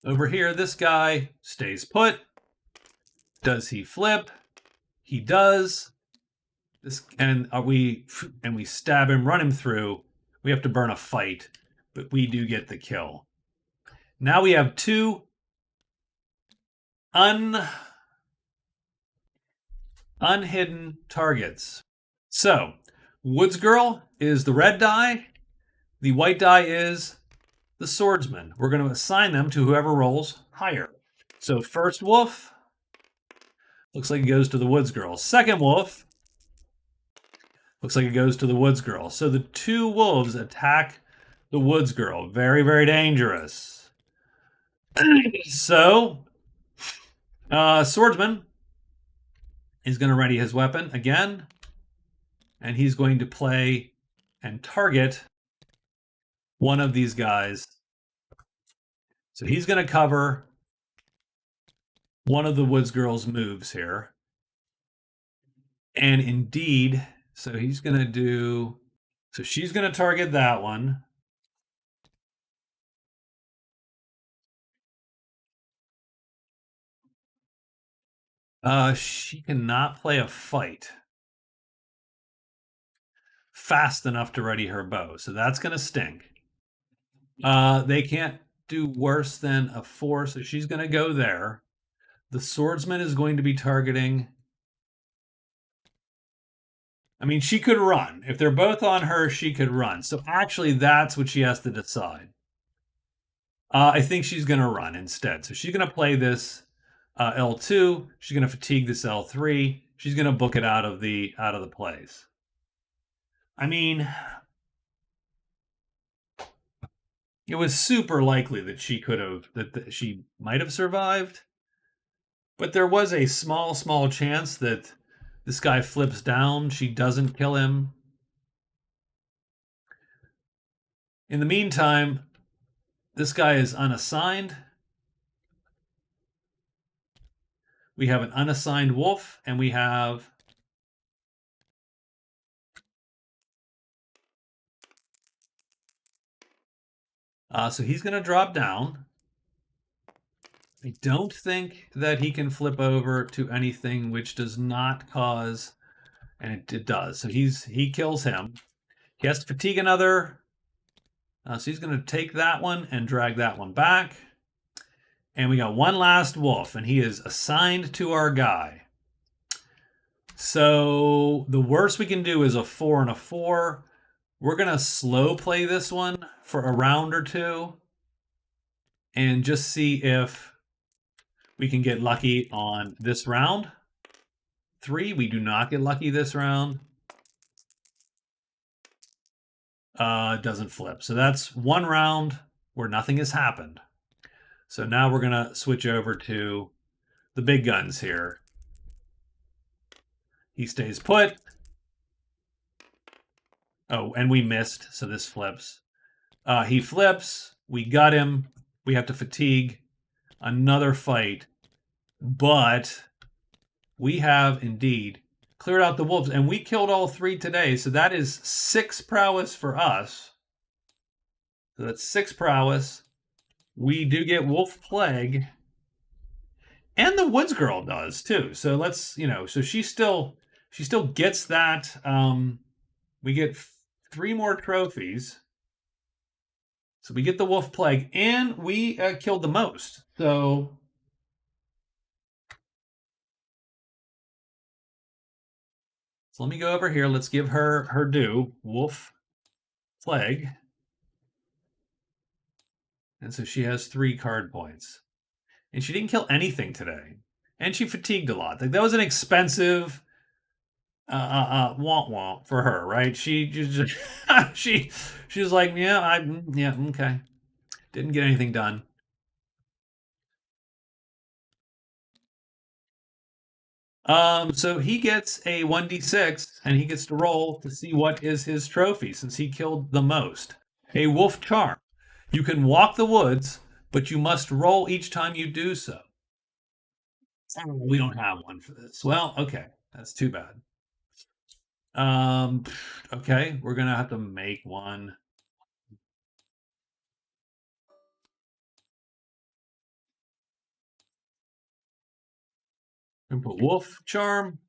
this guy stays put. Does he flip? He does. And we stab him, run him through. We have to burn a fight, but we do get the kill. Now we have 2 unhidden targets. So, Woods Girl is the red die. The white die is the Swordsman. We're going to assign them to whoever rolls higher. So first wolf looks like it goes to the Woods Girl. Second wolf looks like it goes to the Woods Girl. So the two wolves attack the Woods Girl. Very, very dangerous. So, Swordsman is going to ready his weapon again, and he's going to play and target one of these guys. So he's going to cover one of the Woods Girl's moves here. And indeed, so he's going to do, so she's going to target that one. She cannot play a fight fast enough to ready her bow. So that's going to stink. They can't do worse than a 4, so she's going to go there. The swordsman is going to be targeting. I mean, she could run. If they're both on her, she could run. So actually, that's what she has to decide. I think she's going to run instead. So she's going to play this L2. She's going to fatigue this L3. She's going to book it out of the plays. I mean, it was super likely that she could have, that she might have survived. But there was a small chance that this guy flips down. She doesn't kill him. In the meantime, this guy is unassigned. We have an unassigned wolf, and we have so he's going to drop down. I don't think that he can flip over to anything which does not cause, and it does. So he kills him. He has to fatigue another. So he's going to take that one and drag that one back. And we got one last wolf, and he is assigned to our guy. So the worst we can do is a 4 and a 4. We're going to slow play this one for a round or two and just see if we can get lucky on this round. 3, we do not get lucky this round. Doesn't flip. So that's one round where nothing has happened. So now we're going to switch over to the big guns here. He stays put. Oh, and we missed, so this flips. He flips. We got him. We have to fatigue another fight. But we have indeed cleared out the wolves, and we killed all 3 today. So that is 6 prowess for us. So that's 6 prowess. We do get Wolf Plague. And the Woods Girl does too. So let's, so she still gets that. We get 3 more trophies. So we get the Wolf Plague, and we killed the most. So let me go over here. Let's give her her due. Wolf Plague. And so she has 3 card points. And she didn't kill anything today. And she fatigued a lot. Like, that was an expensive womp womp for her, right? She just she was like, yeah, okay. Didn't get anything done. So he gets a 1d6, and he gets to roll to see what is his trophy since he killed the most. A wolf charm. You can walk the woods, but you must roll each time you do so. We don't have one for this. Well, okay, that's too bad. Okay, we're gonna have to make one. And put wolf charm.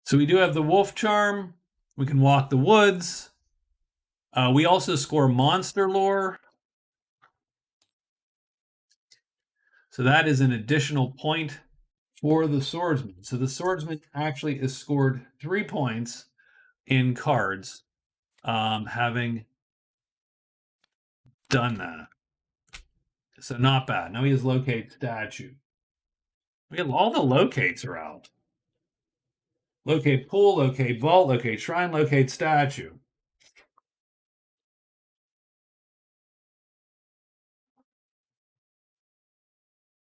So we do have the wolf charm. We can walk the woods. We also score monster lore. So that is an additional point for the swordsman. So the swordsman actually is scored 3 points in cards, having done that. So not bad. Now he has locate statue. We have all the locates are out. Locate pool, locate vault, locate shrine, locate statue.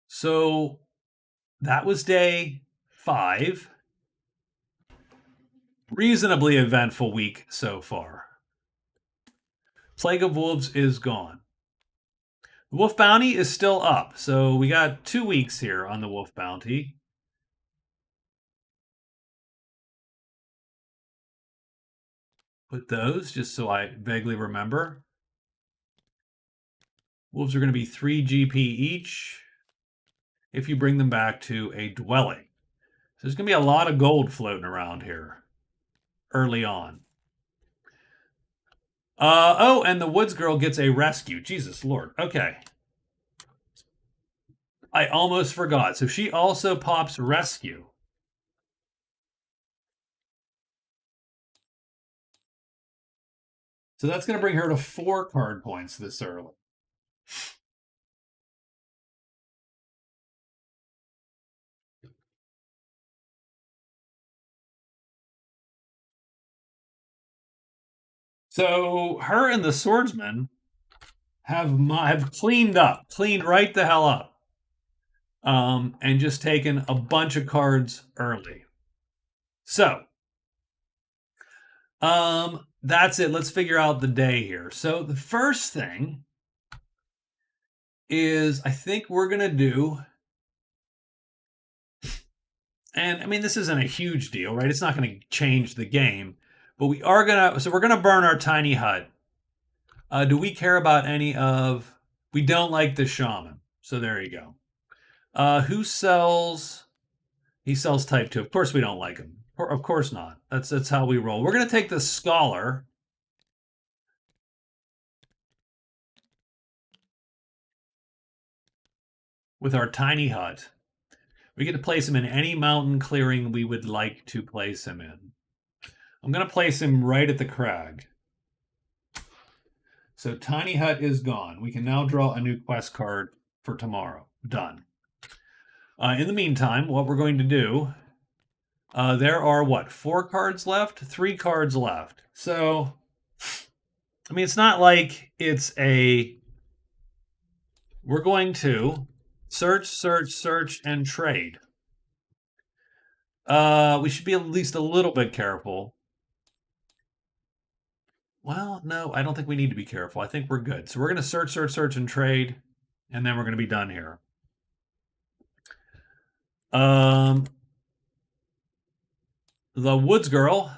So that was day 5. Reasonably eventful week so far. Plague of Wolves is gone. The Wolf Bounty is still up. So we got 2 weeks here on the Wolf Bounty. Put those just so I vaguely remember. Wolves are going to be 3 GP each if you bring them back to a dwelling. So there's going to be a lot of gold floating around here early on. Oh, and the Woods Girl gets a rescue. Jesus Lord. Okay. I almost forgot. So she also pops rescue. So that's going to bring her to 4 card points this early. So her and the swordsman have cleaned right the hell up, and just taken a bunch of cards early. So, that's it. Let's figure out the day here. So the first thing is I think we're gonna do, and I mean this isn't a huge deal, right? It's not going to change the game, but we're gonna burn our tiny hut. Do we care about any of? We don't like the shaman, so there you go. Who sells? He sells type 2. Of course we don't like him. Of course not. That's how we roll. We're going to take the scholar. With our tiny hut. We get to place him in any mountain clearing we would like to place him in. I'm going to place him right at the crag. So tiny hut is gone. We can now draw a new quest card for tomorrow. Done. In the meantime, what we're going to do, there are what, 4 cards left? 3 cards left. So, I mean, it's not like it's a. We're going to search, search, search, and trade. We should be at least a little bit careful. Well, no, I don't think we need to be careful. I think we're good. So we're going to search, search, search, and trade, and then we're going to be done here. The Woods Girl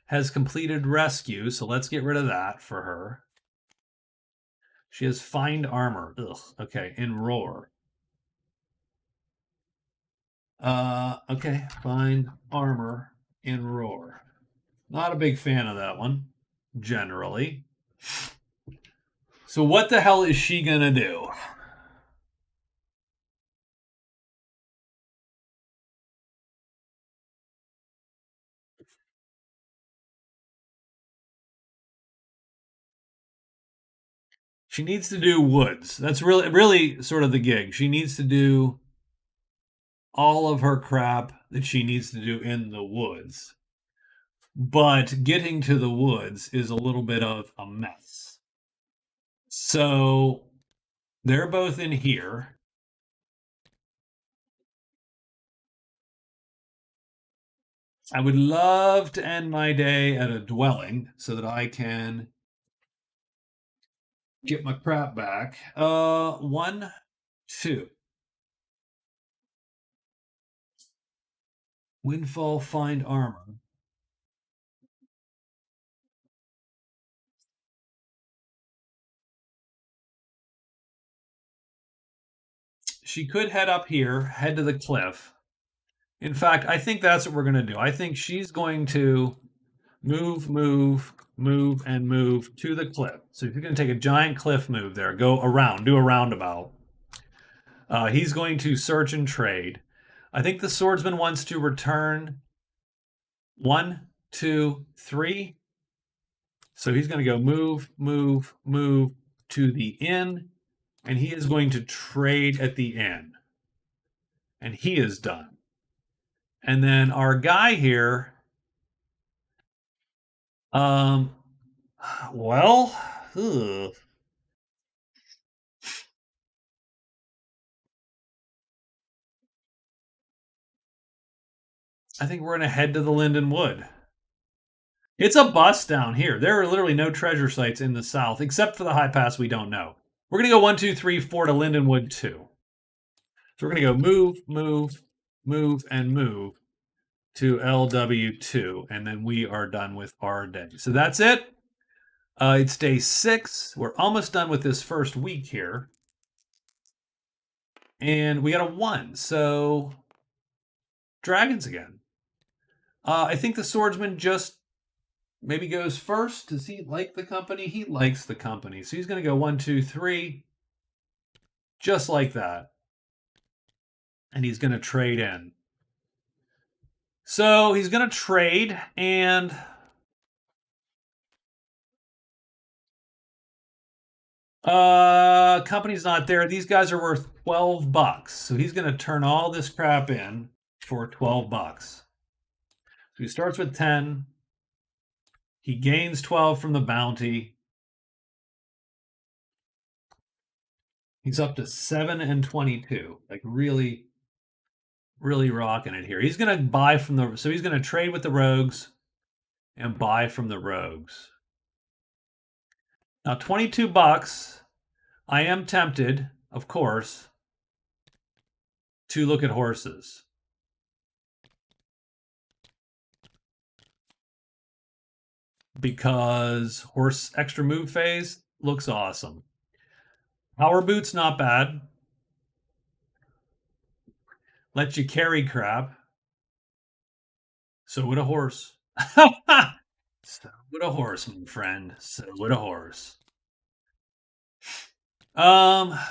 has completed rescue, so let's get rid of that for her. She has find armor. Ugh. Okay, in roar. Okay, find armor in roar. Not a big fan of that one, generally. So what the hell is she gonna do? She needs to do woods. That's really sort of the gig. She needs to do all of her crap that she needs to do in the woods. But getting to the woods is a little bit of a mess. So they're both in here. I would love to end my day at a dwelling so that I can get my crap back. 1, 2. Windfall, find armor. She could head up here, head to the cliff, In fact, I think that's what we're going to do. I think she's going to move, move, move, and move to the cliff. So if you're going to take a giant cliff move there, go around, do a roundabout. He's going to search and trade. I think the swordsman wants to return 1, 2, 3. So he's going to go move, move, move to the inn, and he is going to trade at the inn. And he is done. And then our guy here, well, ugh. I think we're going to head to the Linden Wood. It's a bust down here. There are literally no treasure sites in the south, except for the high pass we don't know. We're going to go 1, 2, 3, 4 to Lindenwood 2. So we're going to go move, move, move, and move to LW2, and then we are done with our day. So that's it. It's day 6. We're almost done with this first week here. And we got a 1, so dragons again. I think the swordsman just maybe goes first. Does he like the company? He likes the company. So he's going to go 1, 2, 3, just like that. And he's going to trade in. So he's going to trade, and company's not there. These guys are worth $12. So he's going to turn all this crap in for $12. So he starts with 10. He gains 12 from the bounty. He's up to 7 and 22. Like really, really rocking it here. He's going to buy from the, so he's going to trade with the rogues and buy from the rogues. Now, $22. I am tempted, of course, to look at horses. Because horse extra move phase looks awesome. Power boots, not bad. Lets you carry crap. So would a horse. So would a horse, my friend. So would a horse. I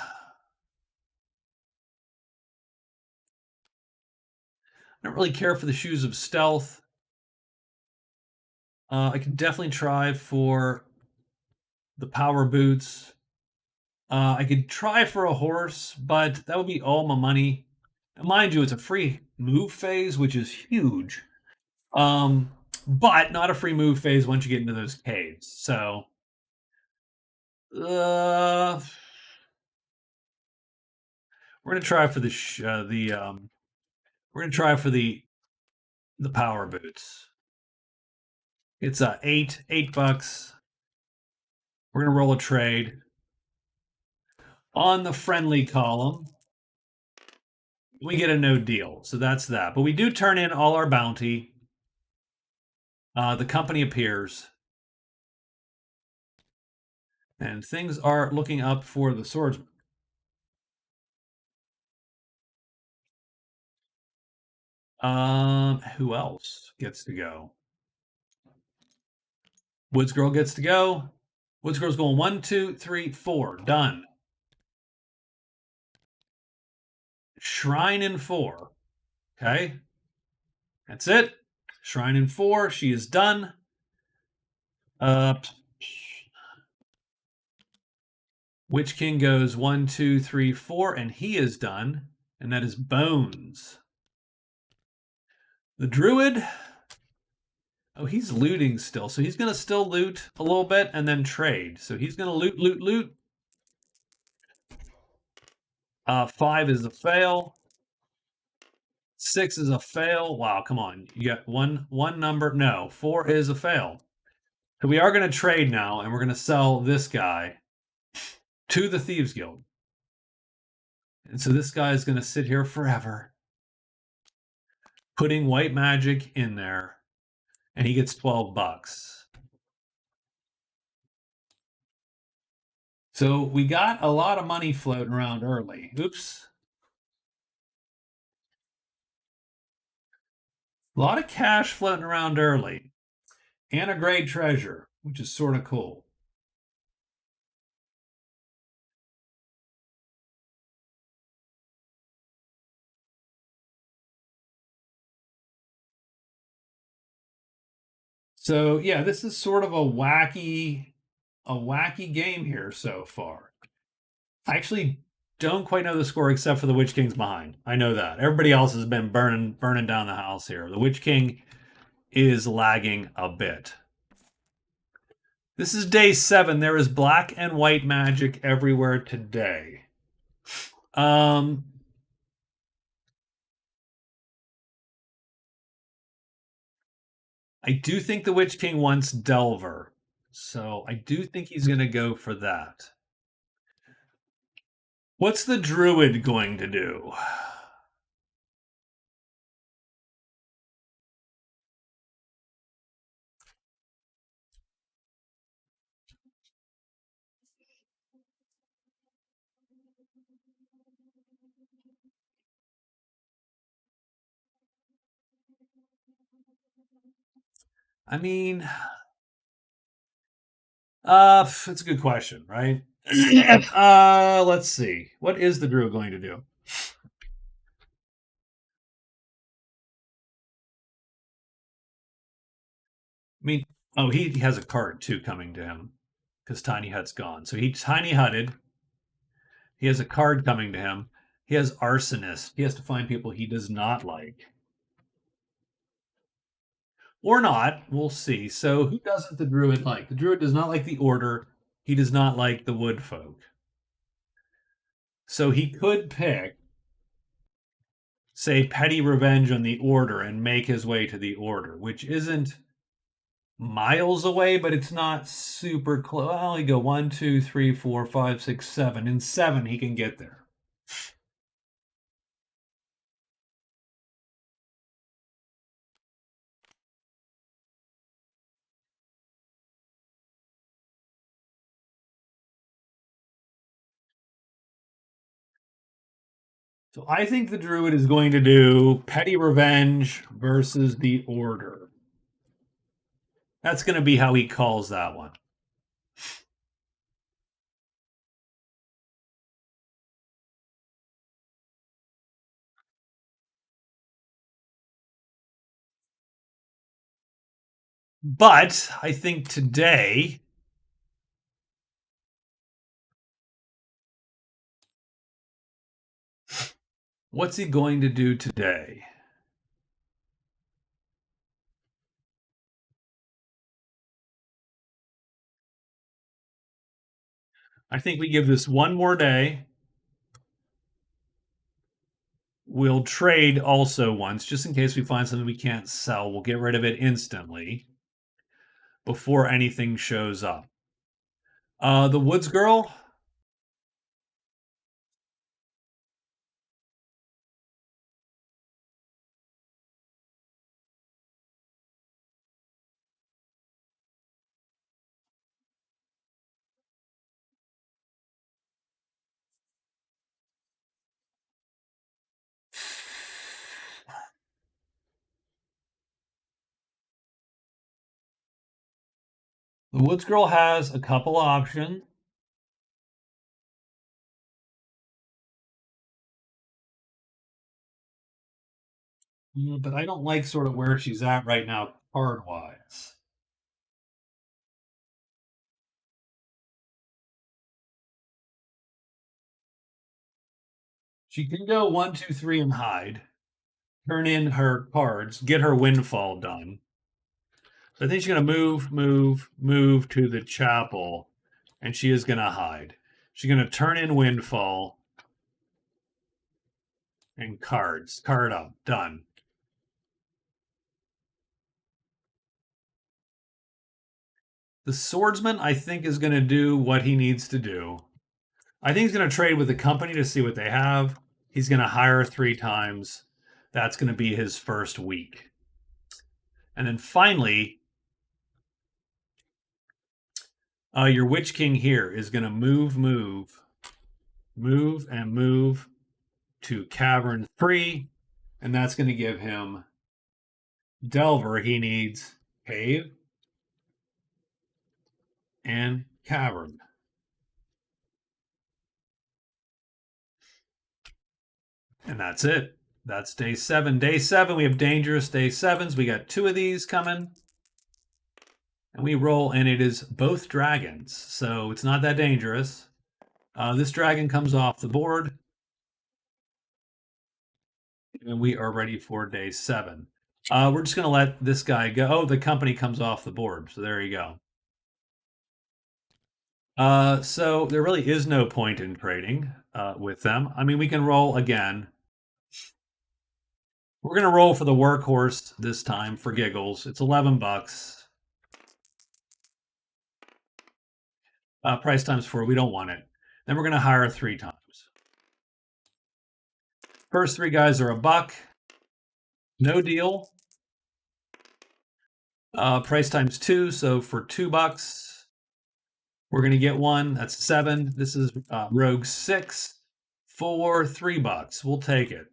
don't really care for the shoes of stealth. I can definitely try for the power boots. I could try for a horse, but that would be all my money. And mind you, it's a free move phase, which is huge. But not a free move phase once you get into those caves. So, we're gonna try for we're gonna try for the power boots. It's $8. We're gonna roll a trade on the friendly column. We get a no deal, so that's that. But we do turn in all our bounty. The company appears. And things are looking up for the swordsman. Who else gets to go? Woods Girl gets to go. Woods Girl's going 1, 2, 3, 4. Done. Shrine in 4. Okay. That's it. Shrine in 4. She is done. Witch King goes 1, 2, 3, 4, and he is done. And that is Bones. The Druid. Oh, he's looting still. So he's going to still loot a little bit and then trade. So he's going to loot, loot, loot. 5 is a fail. 6 is a fail. Wow, come on. You got one number. No, 4 is a fail. So we are going to trade now, and we're going to sell this guy to the Thieves Guild. And so this guy is going to sit here forever, putting white magic in there, and he gets $12. So we got a lot of money floating around early. Oops. A lot of cash floating around early. And a great treasure, which is sort of cool. So yeah, this is sort of a wacky game here so far. I actually don't quite know the score except for the Witch King's behind. I know that. Everybody else has been burning down the house here. The Witch King is lagging a bit. This is day 7. There is black and white magic everywhere today. Um I do think the Witch King wants Delver. So I do think he's going to go for that. What's the Druid going to do? I mean, it's a good question, right? Let's see. What is the Druid going to do? I mean, oh, he has a card too coming to him because Tiny Hut's gone. So he Tiny Hutted. He has a card coming to him. He has Arsonist. He has to find people he does not like. Or not. We'll see. So who doesn't the Druid like? The Druid does not like the Order. He does not like the Wood Folk. So he could pick, say, Petty Revenge on the Order and make his way to the Order, which isn't miles away, but it's not super close. I'll go 1, 2, 3, 4, 5, 6, 7. In 7, he can get there. So I think the Druid is going to do Petty Revenge versus the Order. That's going to be how he calls that one. But I think today, what's he going to do today? I think we give this one more day. We'll trade also once, just in case we find something we can't sell. We'll get rid of it instantly before anything shows up. The Woods Girl. The Woods Girl has a couple options. But I don't like sort of where she's at right now, card wise. She can go 1, 2, 3 and hide, turn in her cards, get her windfall done. So I think she's going to move to the chapel, and she is going to hide. She's going to turn in windfall and cards. Card up. Done. The swordsman, I think, is going to do what he needs to do. I think he's going to trade with the company to see what they have. He's going to hire 3 times. That's going to be his first week. And then finally, your Witch King here is going to move to Cavern 3. And that's going to give him Delver, he needs cave and cavern. And that's it. That's day 7. Day 7, we have dangerous day 7s. We got 2 of these coming. And we roll, and it is both dragons. So it's not that dangerous. This dragon comes off the board. And we are ready for day 7. We're just going to let this guy go. Oh, the company comes off the board. So there you go. So there really is no point in trading with them. I mean, we can roll again. We're going to roll for the workhorse this time for giggles. It's $11. Price times 4. We don't want it. Then we're going to hire 3 times. First 3 guys are $1. No deal. Price times 2. So for $2, we're going to get 1. That's 7. This is Rogue 6 for $3. We'll take it.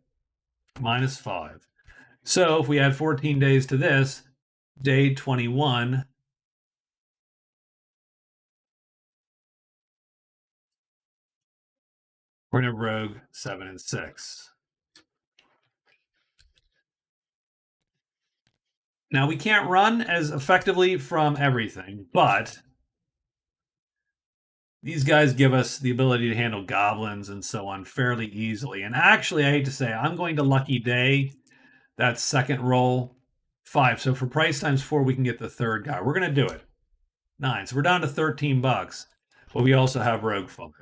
-5. So if we add 14 days to this, day 21, we're going to Rogue 7 and 6. Now, we can't run as effectively from everything, but these guys give us the ability to handle goblins and so on fairly easily. And actually, I hate to say, I'm going to Lucky Day, that second roll, 5. So for price times 4, we can get the third guy. We're going to do it. 9. So we're down to $13, but we also have Rogue Funk.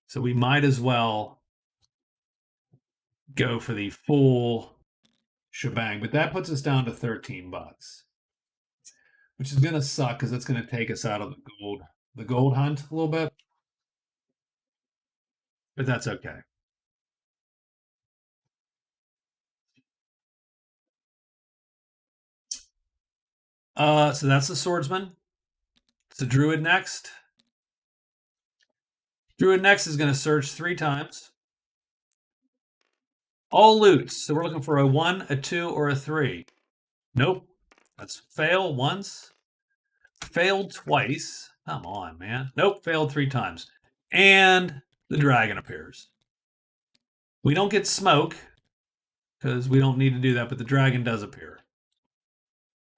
So we might as well go for the full shebang, but that puts us down to $13, which is going to suck because it's going to take us out of the gold hunt a little bit, but that's okay. So that's the swordsman. It's the druid next. Druid next is going to search 3 times. All loots. So we're looking for a 1, a 2, or a 3. Nope. Let's fail once. Failed twice. Come on, man. Nope, failed 3 times. And the dragon appears. We don't get smoke because we don't need to do that, but the dragon does appear.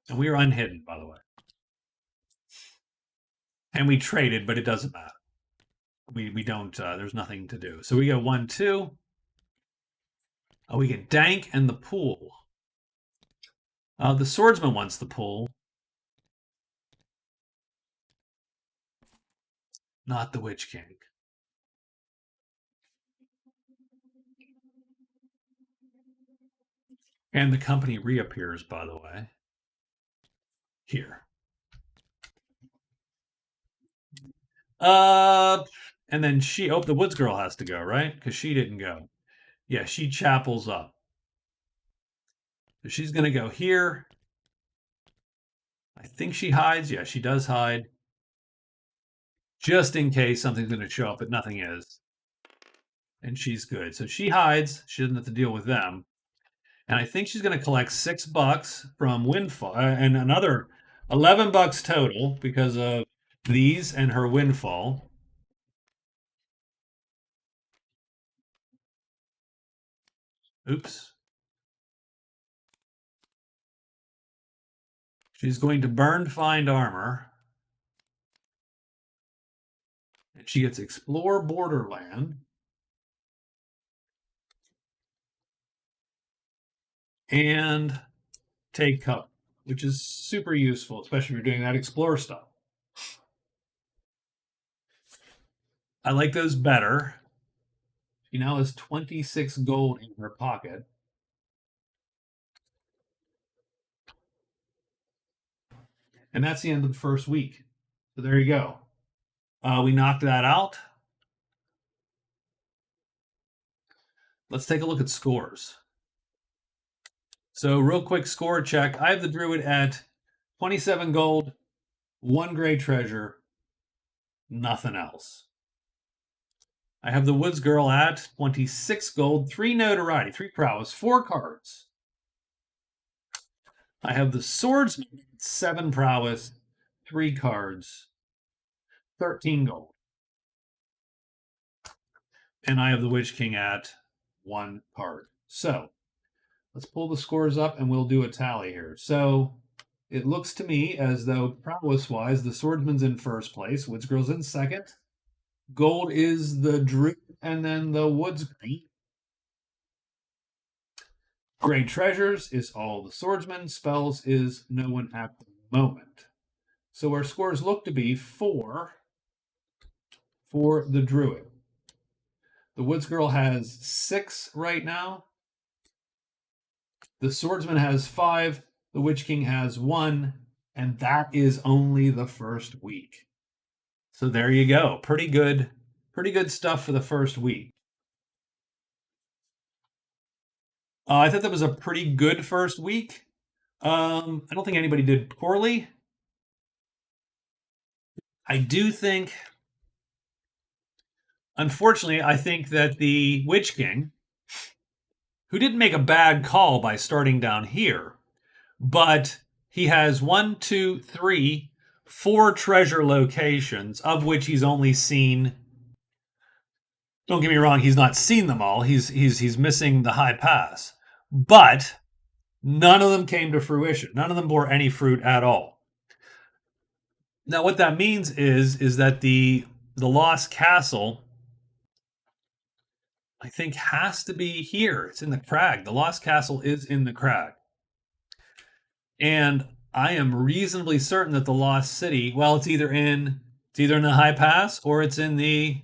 And we are unhidden, by the way. And we traded, but it doesn't matter. We don't, there's nothing to do. So we go 1, 2. Oh, we get Dank and the pool. The swordsman wants the pool. Not the Witch King. And the company reappears, by the way. Here. And then the Woods Girl has to go, right? Because she didn't go. Yeah, she chapels up. So she's going to go here. I think she hides. Yeah, she does hide. Just in case something's going to show up, but nothing is. And she's good. So she hides. She doesn't have to deal with them. And I think she's going to collect $6 from Windfall and another $11 total because of these and her Windfall. Oops. She's going to burn find armor. And she gets explore borderland. And take cover, which is super useful, especially if you're doing that explore stuff. I like those better. She now has 26 gold in her pocket. And that's the end of the first week. So there you go. We knocked that out. Let's take a look at scores. So real quick score check. I have the Druid at 27 gold, 1 gray treasure, nothing else. I have the Woods Girl at 26 gold, 3 notoriety, 3 prowess, 4 cards. I have the Swordsman, 7 prowess, 3 cards, 13 gold. And I have the Witch King at 1 card. So let's pull the scores up and we'll do a tally here. So it looks to me as though prowess-wise, the Swordsman's in first place, Woods Girl's in second. Gold is the Druid, and then the Woods Girl. Great treasures is all the swordsmen. Spells is no one at the moment. So our scores look to be 4 for the Druid. The Woods Girl has 6 right now. The Swordsman has 5. The Witch King has 1. And that is only the first week. So there you go. Pretty good stuff for the first week. I thought that was a pretty good first week. I don't think anybody did poorly. I do think, unfortunately, I think that the Witch King, who didn't make a bad call by starting down here, but he has 1, 2, 3, 4 treasure locations, of which he's only seen. Don't get me wrong, he's not seen them all. He's missing the high pass, but none of them came to fruition. None of them bore any fruit at all. Now, what that means is that the Lost Castle, I think, has to be here. It's in the crag. The Lost Castle is in the crag. And I am reasonably certain that the Lost City, well, it's either in the high pass or it's in the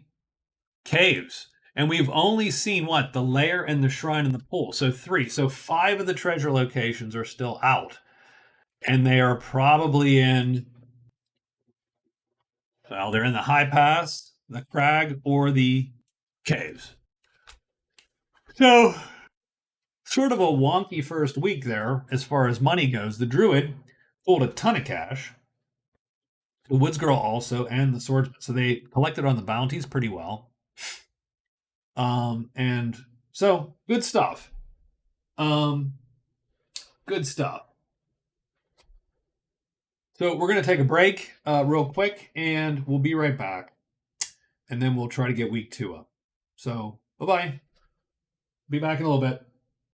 caves. And we've only seen what? The lair and the shrine and the pool. So 3. So 5 of the treasure locations are still out. And they are probably in, well, they're in the high pass, the crag, or the caves. So sort of a wonky first week there as far as money goes. The Druid pulled a ton of cash. The Woods Girl also, and the Swordsman. So they collected on the bounties pretty well. And so good stuff. Good stuff. So we're going to take a break real quick, and we'll be right back. And then we'll try to get week 2 up. So bye-bye. Be back in a little bit.